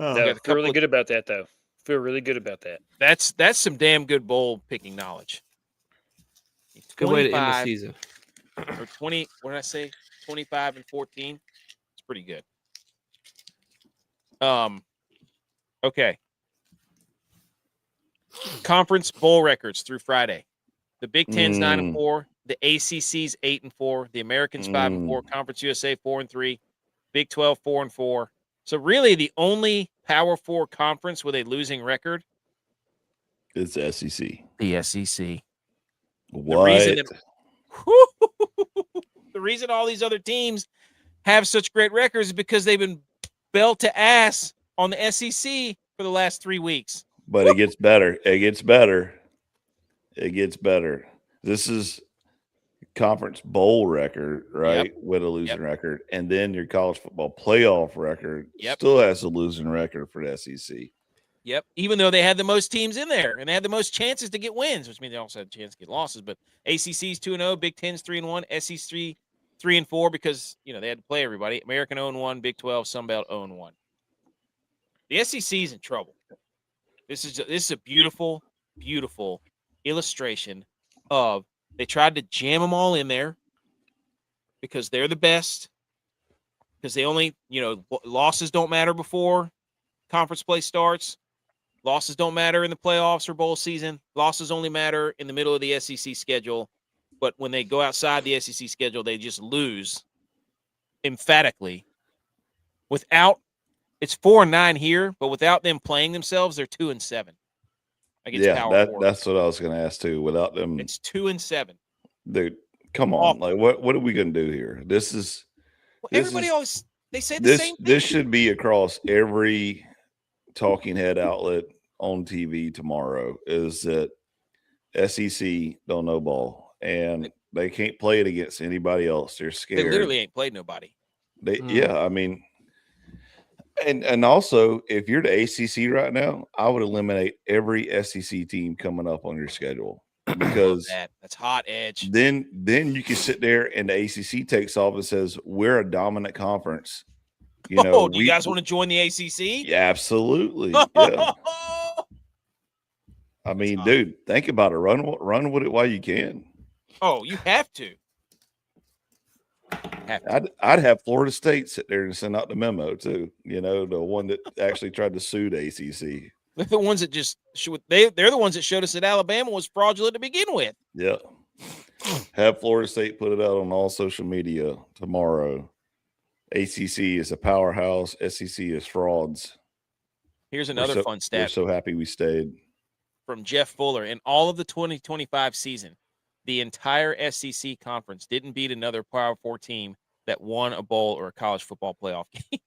No, feel really good about that, though. Feel really good about that. That's some damn good bowl picking knowledge. Good way to end the season. Or 20, what did I say? 25 and 14. It's pretty good. Okay. Conference bowl records through Friday. The Big Ten's 9-4. The ACC's 8-4. The Americans 5-4. Conference USA 4-3. Big 12 4-4. So really, the only Power 4 conference with a losing record is the SEC. The SEC. What? The reason all these other teams have such great records is because they've been belt to ass on the SEC for the last 3 weeks. But it gets better. It gets better. It gets better. This is conference bowl record, right? Yep. With a losing record. And then your college football playoff record still has a losing record for the SEC. Yep. Even though they had the most teams in there and they had the most chances to get wins, which means they also had a chance to get losses. But ACC's 2-0, Big Ten's 3-1, SEC 3-4 because they had to play everybody. American 0-1, Big 12, Sunbelt 0-1. The SEC's in trouble. This is a beautiful, beautiful illustration of they tried to jam them all in there because they're the best. Because they only, losses don't matter before conference play starts. Losses don't matter in the playoffs or bowl season. Losses only matter in the middle of the SEC schedule. But when they go outside the SEC schedule, they just lose emphatically. It's 4-9 here, but without them playing themselves, they're 2-7. That's what I was going to ask too. Without them, it's 2-7. Dude, come on! Like, what are we going to do here? This is everybody always they say the same thing. This should be across every talking head outlet on TV tomorrow. Is that SEC don't know ball and they can't play it against anybody else. They're scared. They literally ain't played nobody. I mean. And also, if you're the ACC right now, I would eliminate every SEC team coming up on your schedule because that's hot edge. Then you can sit there and the ACC takes off and says we're a dominant conference. Do you guys want to join the ACC? Yeah, absolutely. Yeah. I mean, dude, think about it. Run with it while you can. Oh, you have to. I'd have Florida State sit there and send out the memo too. The one that actually tried to sue the ACC. They're the ones that they're the ones that showed us that Alabama was fraudulent to begin with. Yeah. Have Florida State put it out on all social media tomorrow. ACC is a powerhouse. SEC is frauds. Here's another fun stat. We're so happy we stayed. From Jeff Fuller. In all of the 2025 season, the entire SEC conference didn't beat another Power 4 team that won a bowl or a college football playoff game.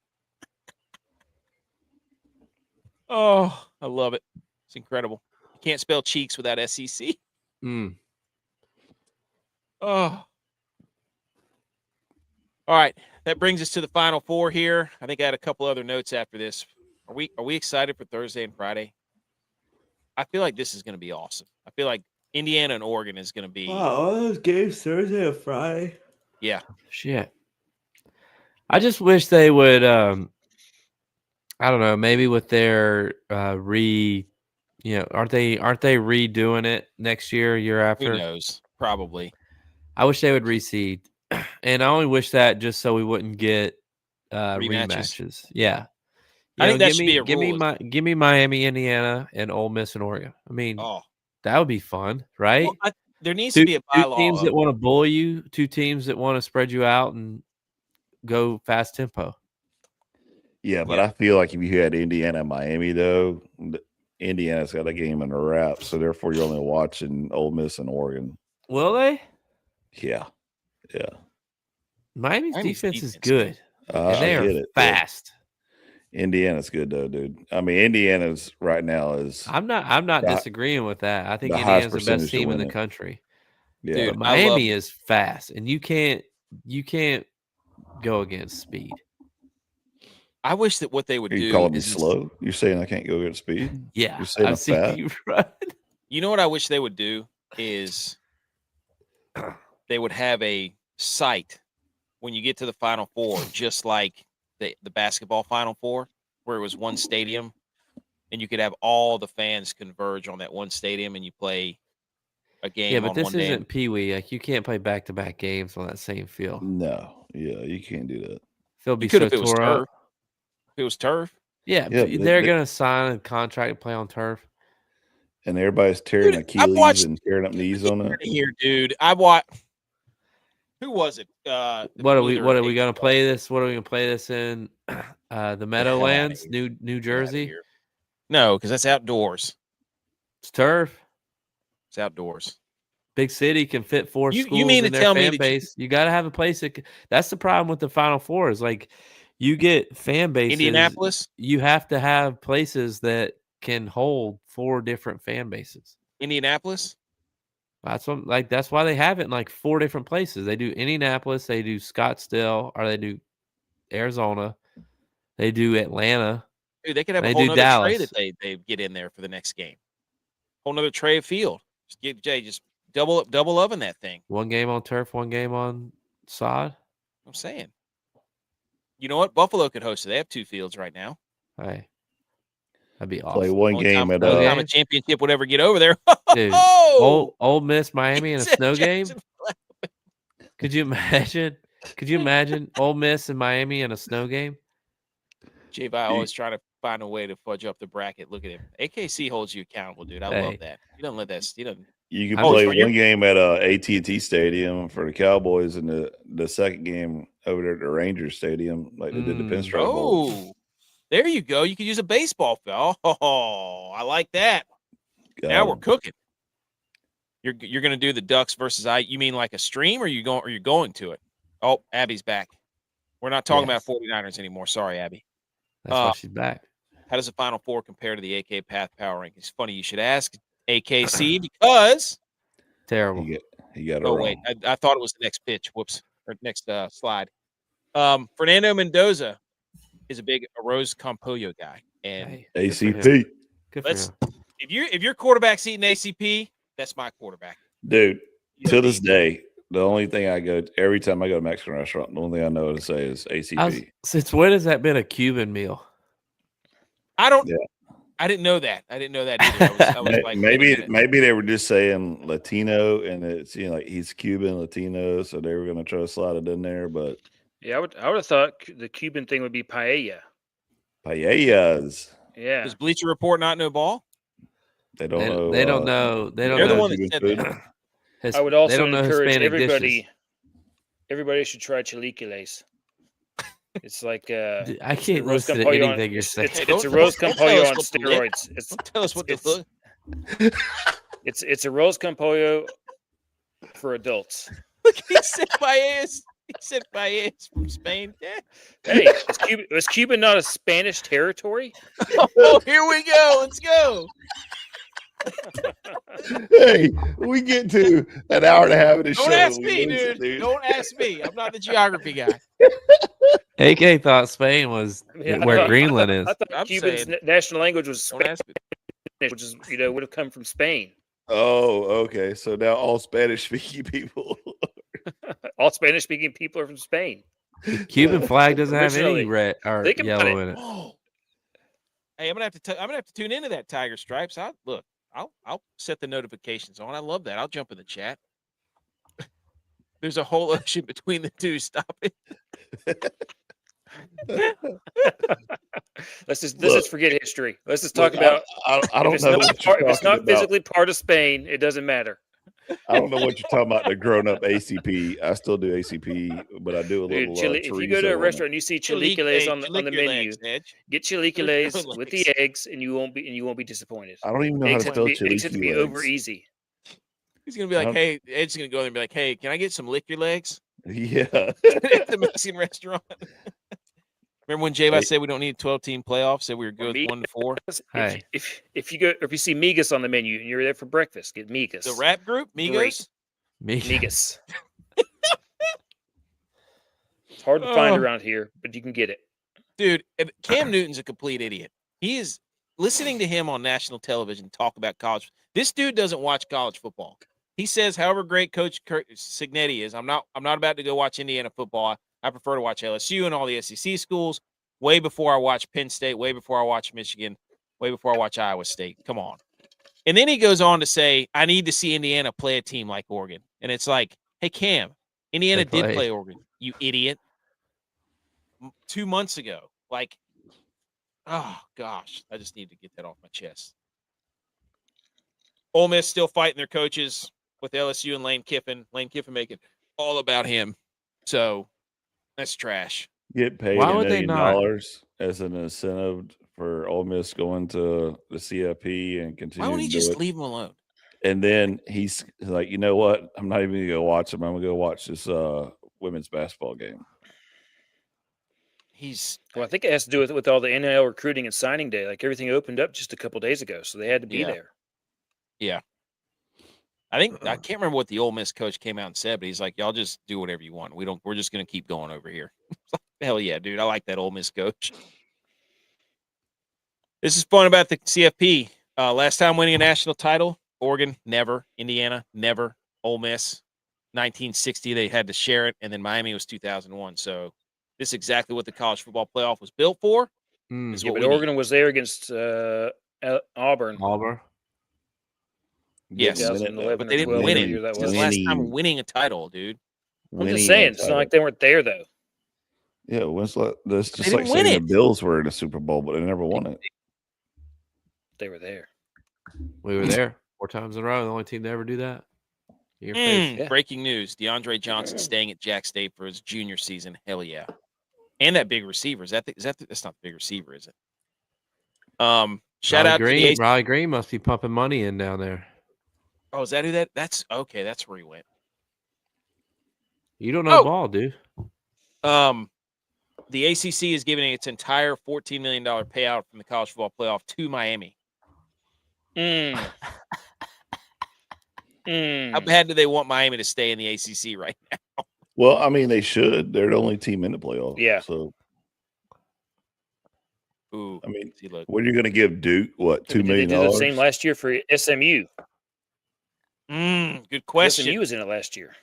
Oh, I love it. It's incredible. You can't spell cheeks without SEC. Oh. All right. That brings us to the Final Four here. I think I had a couple other notes after this. Are we excited for Thursday and Friday? I feel like this is going to be awesome. I feel like Indiana and Oregon is going to be. Wow, all those games Thursday and Friday. Yeah. Shit. I just wish they would. I don't know. Maybe with their aren't they redoing it next year after? Who knows? Probably. I wish they would reseed, and I only wish that just so we wouldn't get rematches. Yeah. I think that should be a rule. Give me Miami, Indiana, and Ole Miss and Oregon. I mean, that would be fun, right? Well, there needs to be a bylaw. 2 teams that want to bully you, 2 teams that want to spread you out and go fast tempo. Yeah, but I feel like if you had Indiana and Miami, though, Indiana's got a game in a wrap, so therefore you're only watching Ole Miss and Oregon. Will they? Yeah. Miami's defense is good. And they are fast. Indiana's good though, dude. I mean, Indiana's right now is. I'm not disagreeing with that. I think Indiana's the best team in the country. Yeah, dude, Miami is fast, and you can't go against speed. I wish that what they would do. You calling me slow? You're saying I can't go against speed? Yeah, you're saying I'm fast. You know what I wish they would do is they would have a site when you get to the Final Four, just like the basketball Final Four, where it was one stadium, and you could have all the fans converge on that one stadium, and you play a game. Yeah, but this isn't Pee Wee. Like, you can't play back-to-back games on that same field. No, you can't do that. Phil be so tore up. If it was turf, yeah, they're gonna sign a contract and play on turf. And everybody's tearing Achilles and tearing up knees on it. Here, dude, I watched. Who was it? What are we gonna play this? What are we gonna play this in? The Meadowlands, New Jersey. No, because that's outdoors. It's turf. It's outdoors. Big city can fit 4 schools you mean in to their tell fan me base. You got to have a place. That's the problem with the Final Four is like you get fan bases. Indianapolis. You have to have places that can hold 4 different fan bases. Indianapolis. That's why they have it in like 4 different places. They do Indianapolis, they do Scottsdale, or they do Arizona, they do Atlanta. Dude, they could have a whole nother tray that they get in there for the next game. Whole nother tray of field. Just double oven that thing. 1 game on turf, 1 game on sod. I'm saying. You know what? Buffalo could host it. They have 2 fields right now. Hey, that'd be awesome. Play one game at a championship would ever get over there. Dude, Ole Miss, Miami in a snow game. Could you imagine? Ole Miss and Miami in a snow game? J-Vi always trying to find a way to fudge up the bracket. Look at him. AKC holds you accountable, dude. I love that. You don't let that. You can play one game at AT&T Stadium for the Cowboys, and the second game over there at the Rangers Stadium, like they did the Pinstripe Bowl. Oh, there you go. You could use a baseball field. Oh, I like that. Now we're cooking. You're going to do the Ducks versus You mean like a stream, or you're going to it? Oh, Abby's back. We're not talking about 49ers anymore. Sorry, Abby. That's why she's back. How does the Final Four compare to the AK Path Power Rankings? Funny you should ask, AKC, because terrible. He got it wrong. Wait, I thought it was the next pitch. Whoops, or next slide. Fernando Mendoza is a big Arroz Campollo guy, and ACP. If your quarterback's eating ACP, that's my quarterback, dude. To this day, the only thing every time I go to a Mexican restaurant, the only thing I know to say is ACP. Since when has that been a Cuban meal? I didn't know that. I didn't know that either. I was like, maybe they were just saying Latino, and it's like he's Cuban Latino, so they were going to try to slide it in there. But yeah, I would have thought the Cuban thing would be paella. Paellas. Yeah. Does Bleacher Report not know ball? They don't know. They don't know. They're the one that said that. I would also encourage everybody should try chilaquiles. It's like I can't listen to anything you're saying. It's a Arroz Campollo on steroids. Tell us what this look. It's a Arroz Campollo for adults. Look, he said paellas. He said paellas from Spain. Yeah. Hey, was Cuba not a Spanish territory? Oh, here we go. Let's go. Hey, we get to an hour and a half of the show. Don't ask me, dude. Don't ask me. I'm not the geography guy. AK thought Spain was where Greenland is. I thought Cuban's national language was Spanish, which is would have come from Spain. Oh, okay. So now all Spanish-speaking people, all Spanish-speaking people are from Spain. The Cuban flag doesn't have any red or yellow in it. Oh. Hey, I'm gonna have to tune into that Tiger Stripes. I'll set the notifications on. I love that. I'll jump in the chat. There's a whole ocean between the two. Stop it. Let's Look. just forget history. Let's just Look, talk about. I don't know what you're If it's talking not about. physically part of Spain, it doesn't matter. I don't know what you're talking about. The grown-up ACP. I still do ACP, but I do a little Dude, if you go to chorizo a on it. restaurant and you see chilaquiles on the your menu, legs, Edge. get Lick your chilaquiles with the legs. eggs, and you won't be disappointed. I don't even know how Eggs to have to spell be, eggs have to be chiliqui over legs. easy. He's gonna be like, "Hey," Ed's gonna go there and be like, "Hey, can I get some lick your legs?" Yeah. At the Mexican restaurant. Remember when J-Bot said we don't need a 12-team playoff? Said we were good with 1-4. Hey. If you see migas on the menu and you're there for breakfast, get migas. The rap group, Migos. Migas. It's hard to find around here, but you can get it. Dude, Cam Newton's a complete idiot. He is listening to him on national television talk about college. This dude doesn't watch college football. He says, however great Coach Kurt Signetti is, I'm not about to go watch Indiana football. I prefer to watch LSU and all the SEC schools way before I watch Penn State, way before I watch Michigan, way before I watch Iowa State. Come on. And then he goes on to say, I need to see Indiana play a team like Oregon. And it's like, hey, Cam, Indiana did play Oregon, you idiot. 2 months ago. Like, oh, gosh. I just need to get that off my chest. Ole Miss still fighting their coaches with LSU and Lane Kiffin. Lane Kiffin making all about him. So that's trash. Get paid $1 million as an incentive for Ole Miss going to the CFP and continue. Why won't he just leave him alone? And then he's like, you know what? I'm not even going to go watch him. I'm going to go watch this women's basketball game. Well, I think it has to do with all the NIL recruiting and signing day. Like everything opened up just a couple days ago, so they had to be there. Yeah. I can't remember what the Ole Miss coach came out and said, but he's like, y'all just do whatever you want. We're just going to keep going over here. Hell yeah, dude. I like that Ole Miss coach. This is fun about the CFP. Last time winning a national title, Oregon, never. Indiana, never. Ole Miss, 1960, they had to share it. And then Miami was 2001. So this is exactly what the college football playoff was built for. But Oregon was there against Auburn. Yes, but they didn't win it. It's the last time winning a title, dude. I'm just saying, it's not like they weren't there, though. Yeah, that's just like saying the Bills were in a Super Bowl, but they never won it. They were there. We were there 4 times in a row. The only team to ever do that. Breaking news: DeAndre Johnson staying at Jack State for his junior season. Hell yeah! And that big receiver that's not the big receiver, is it? Shout out to Riley Green must be pumping money in down there. Oh, is that who that's okay? That's where he went. You don't know ball, dude. The ACC is giving its entire $14 million payout from the college football playoff to Miami. How bad do they want Miami to stay in the ACC right now? Well, I mean, they should. They're the only team in the playoff. Yeah. So, I mean, what are you going to give Duke? What, $2 million? They did the same last year for SMU. Good question. SMU was in it last year.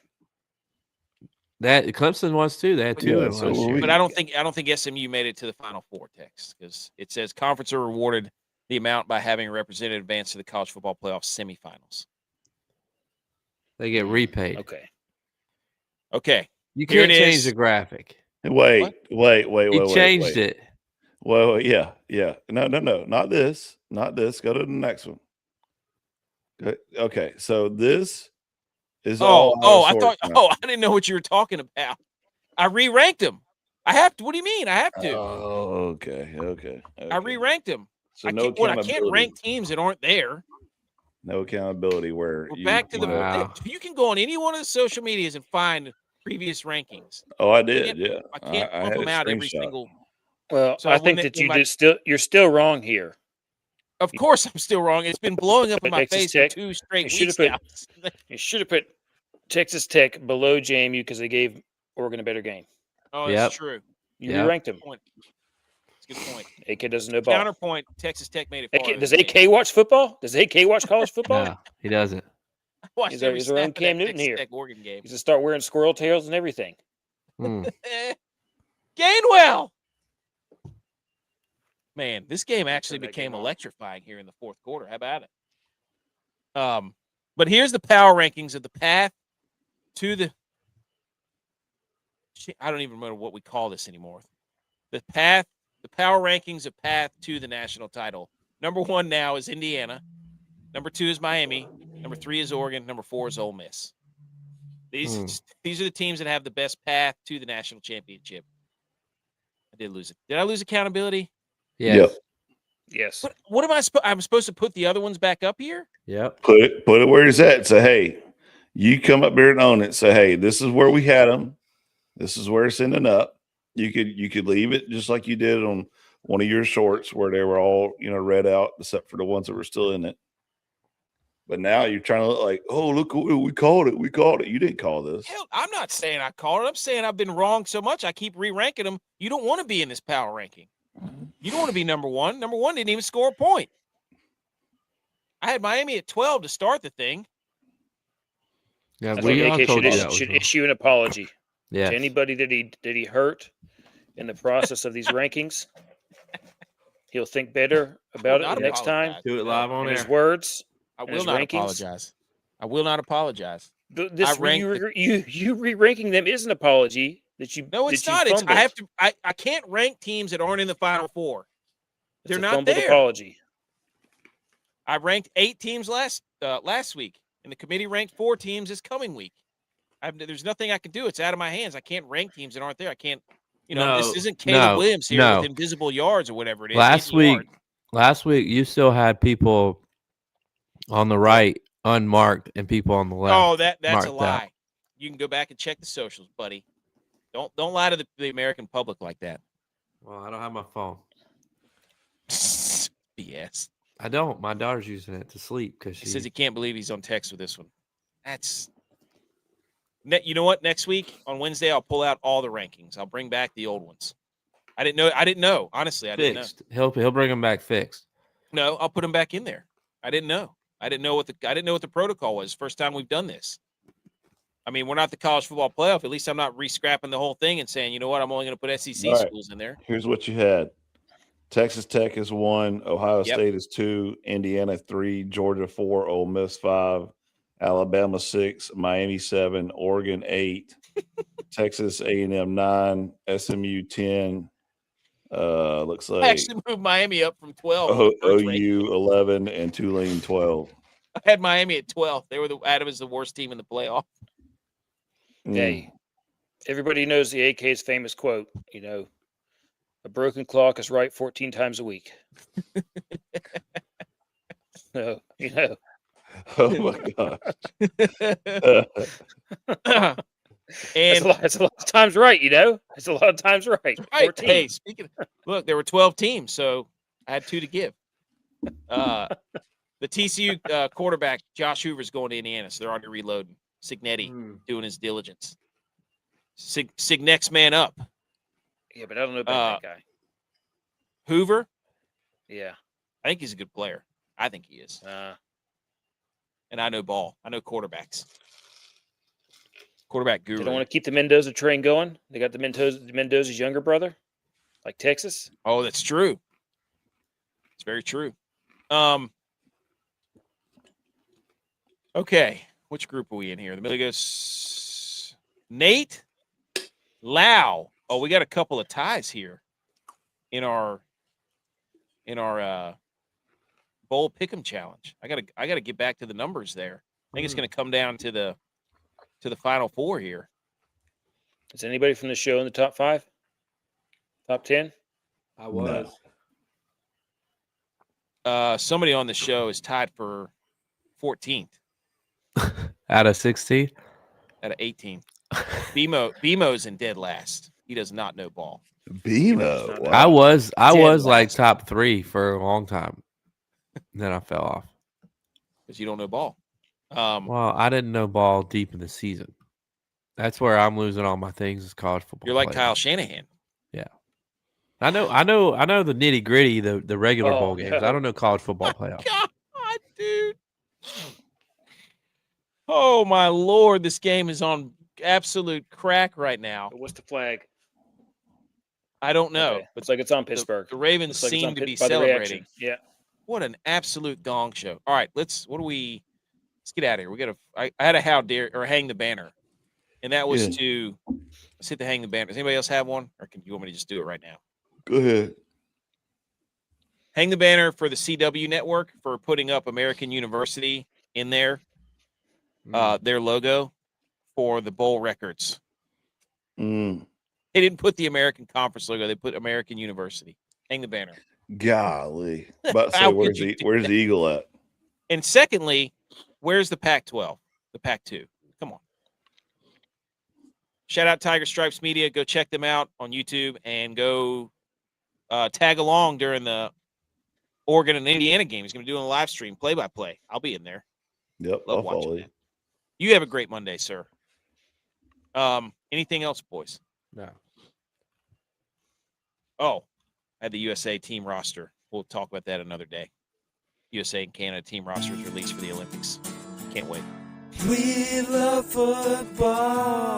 That Clemson was too. They had 2 last year. But I don't think SMU made it to the Final Four, text, because it says conference are rewarded the amount by having a representative advance to the college football playoff semifinals. They get repaid. Okay. You can't change the graphic. Wait. He changed it. Well, yeah. No, not this. Go to the next one. Okay, so this is I didn't know what you were talking about. I re-ranked him. I have to. What do you mean? I have to. Oh, okay. I re-ranked him. So I can't rank teams that aren't there. No accountability. We're back to the. You can go on any one of the social medias and find previous rankings. Oh, I did. Yeah, I can't pump them out every single. Well, so I think that you're still wrong here. Of course, I'm still wrong. It's been blowing up in my face for 2 straight weeks now. You should have put Texas Tech below JMU because they gave Oregon a better game. Oh, that's true. You re-ranked them. That's a good point. AK doesn't know ball. Counterpoint, Texas Tech made it far. Does AK watch football? Does AK watch college football? No, he doesn't. He's our own Cam Newton here. Oregon game. He's going to start wearing squirrel tails and everything. Gainwell! Man, this game actually became electrifying here in the fourth quarter. How about it? But here's the power rankings of the path to the – I don't even remember what we call this anymore. The path the power rankings of path to the national title. Number 1 now is Indiana. Number 2 is Miami. Number 3 is Oregon. Number 4 is Ole Miss. These are the teams that have the best path to the national championship. I did lose it. Did I lose accountability? Yes. Yep. Yes. What am I supposed? I'm supposed to put the other ones back up here? Yep. Put it where it's at. Say, hey, you come up here and own it. Say, hey, this is where we had them. This is where it's ending up. You could leave it just like you did on one of your shorts where they were all, read out except for the ones that were still in it. But now you're trying to look like, oh, look, we called it. We called it. You didn't call this. Hell, I'm not saying I called it. I'm saying I've been wrong so much I keep re-ranking them. You don't want to be in this power ranking. You don't want to be number 1. Number 1 didn't even score a point. I had Miami at 12 to start the thing. Yeah, I think AK should wrong. issue an apology Yes. to anybody that he hurt in the process of these rankings. He'll think better about it next time. Do it live on And his air. words. I and will his not rankings. apologize. I will not apologize. This I ranked you re-ranking them is an apology that you. No, it's that you not. It's, I fumbled. have to. I can't rank teams that aren't in the Final Four. It's They're a not fumbled there. apology. I ranked 8 teams last week, and the committee ranked 4 teams this coming week. There's nothing I can do. It's out of my hands. I can't rank teams that aren't there. I can't. This isn't Caleb Williams here with invisible yards or whatever it is. Last week you still had people on the right unmarked and people on the left. Oh, that's a lie. Out. You can go back and check the socials, buddy. Don't lie to the American public like that. Well, I don't have my phone. BS. I don't. My daughter's using it to sleep because He says he can't believe he's on text with this one. You know what? Next week on Wednesday, I'll pull out all the rankings. I'll bring back the old ones. I didn't know. Honestly, I didn't know. He'll bring them back fixed. No, I'll put them back in there. I didn't know. I didn't know what the protocol was. First time we've done this. I mean, we're not the college football playoff. At least I'm not re-scrapping the whole thing and saying, you know what, I'm only going to put SEC schools in there. Here's what you had. Texas Tech is 1, Ohio State is 2, Indiana 3, Georgia 4, Ole Miss 5, Alabama 6, Miami 7, Oregon 8, Texas A&M 9, SMU 10. Looks like I actually moved Miami up from 12. OU 11 and Tulane 12. I had Miami at 12. They were Adams the worst team in the playoff. Hey, everybody knows the AK's famous quote. A broken clock is right 14 times a week. So, Oh my gosh. And that's a lot of times right, It's a lot of times right. Right. 14. Hey, look, there were 12 teams, so I had 2 to give. The TCU quarterback, Josh Hoover's going to Indiana, so they're already reloading. Signetti doing his diligence. Sig next man up. Yeah, but I don't know about that guy. Hoover? Yeah. I think he's a good player. I think he is. And I know ball. I know quarterbacks. Quarterback guru. They don't want to keep the Mendoza train going. They got the Mendoza's younger brother, like Texas. Oh, that's true. It's very true. Okay. Which group are we in here? The middle goes Nate, Lau. Oh, we got a couple of ties here in our bowl pick'em challenge. I gotta get back to the numbers there. I think it's gonna come down to the Final Four here. Is anybody from the show in the top 5? Top 10? I was. Somebody on the show is tied for 14th Out of 16? out of 18. BMO's in dead last. He does not know ball. BMO. Wow. I was like last. top 3 for a long time. Then I fell off. Because you don't know ball. Well, I didn't know ball deep in the season. That's where I'm losing all my things is college football. You're like playoff. Kyle Shanahan. Yeah. I know the nitty gritty, the regular bowl games. I don't know college football playoff. God, dude. Oh my Lord, this game is on absolute crack right now. What's the flag? I don't know. Okay. Looks like it's on Pittsburgh. The Ravens Looks like it's seem on to be by the reaction. celebrating. Yeah. What an absolute gong show. All right, let's get out of here. I had a how dare or hang the banner. And that was let's hit the hang the banner. Does anybody else have one? Or can you want me to just do it right now? Go ahead. Hang the banner for the CW network for putting up American University in there, their logo for the bowl records. Mm. They didn't put the American Conference logo. They put American University. Hang the banner. Golly. About to say, How where's could you where's the Eagle at? And secondly, where's the Pac-12? The Pac-2? Come on. Shout out Tiger Stripes Media. Go check them out on YouTube and go tag along during the Oregon and Indiana game. He's going to do a live stream, play-by-play. I'll be in there. Yep, Love I'll watching follow that. You have a great Monday, sir. Anything else, boys? No. Oh, I had the USA team roster. We'll talk about that another day. USA and Canada team rosters released for the Olympics. Can't wait. We love football.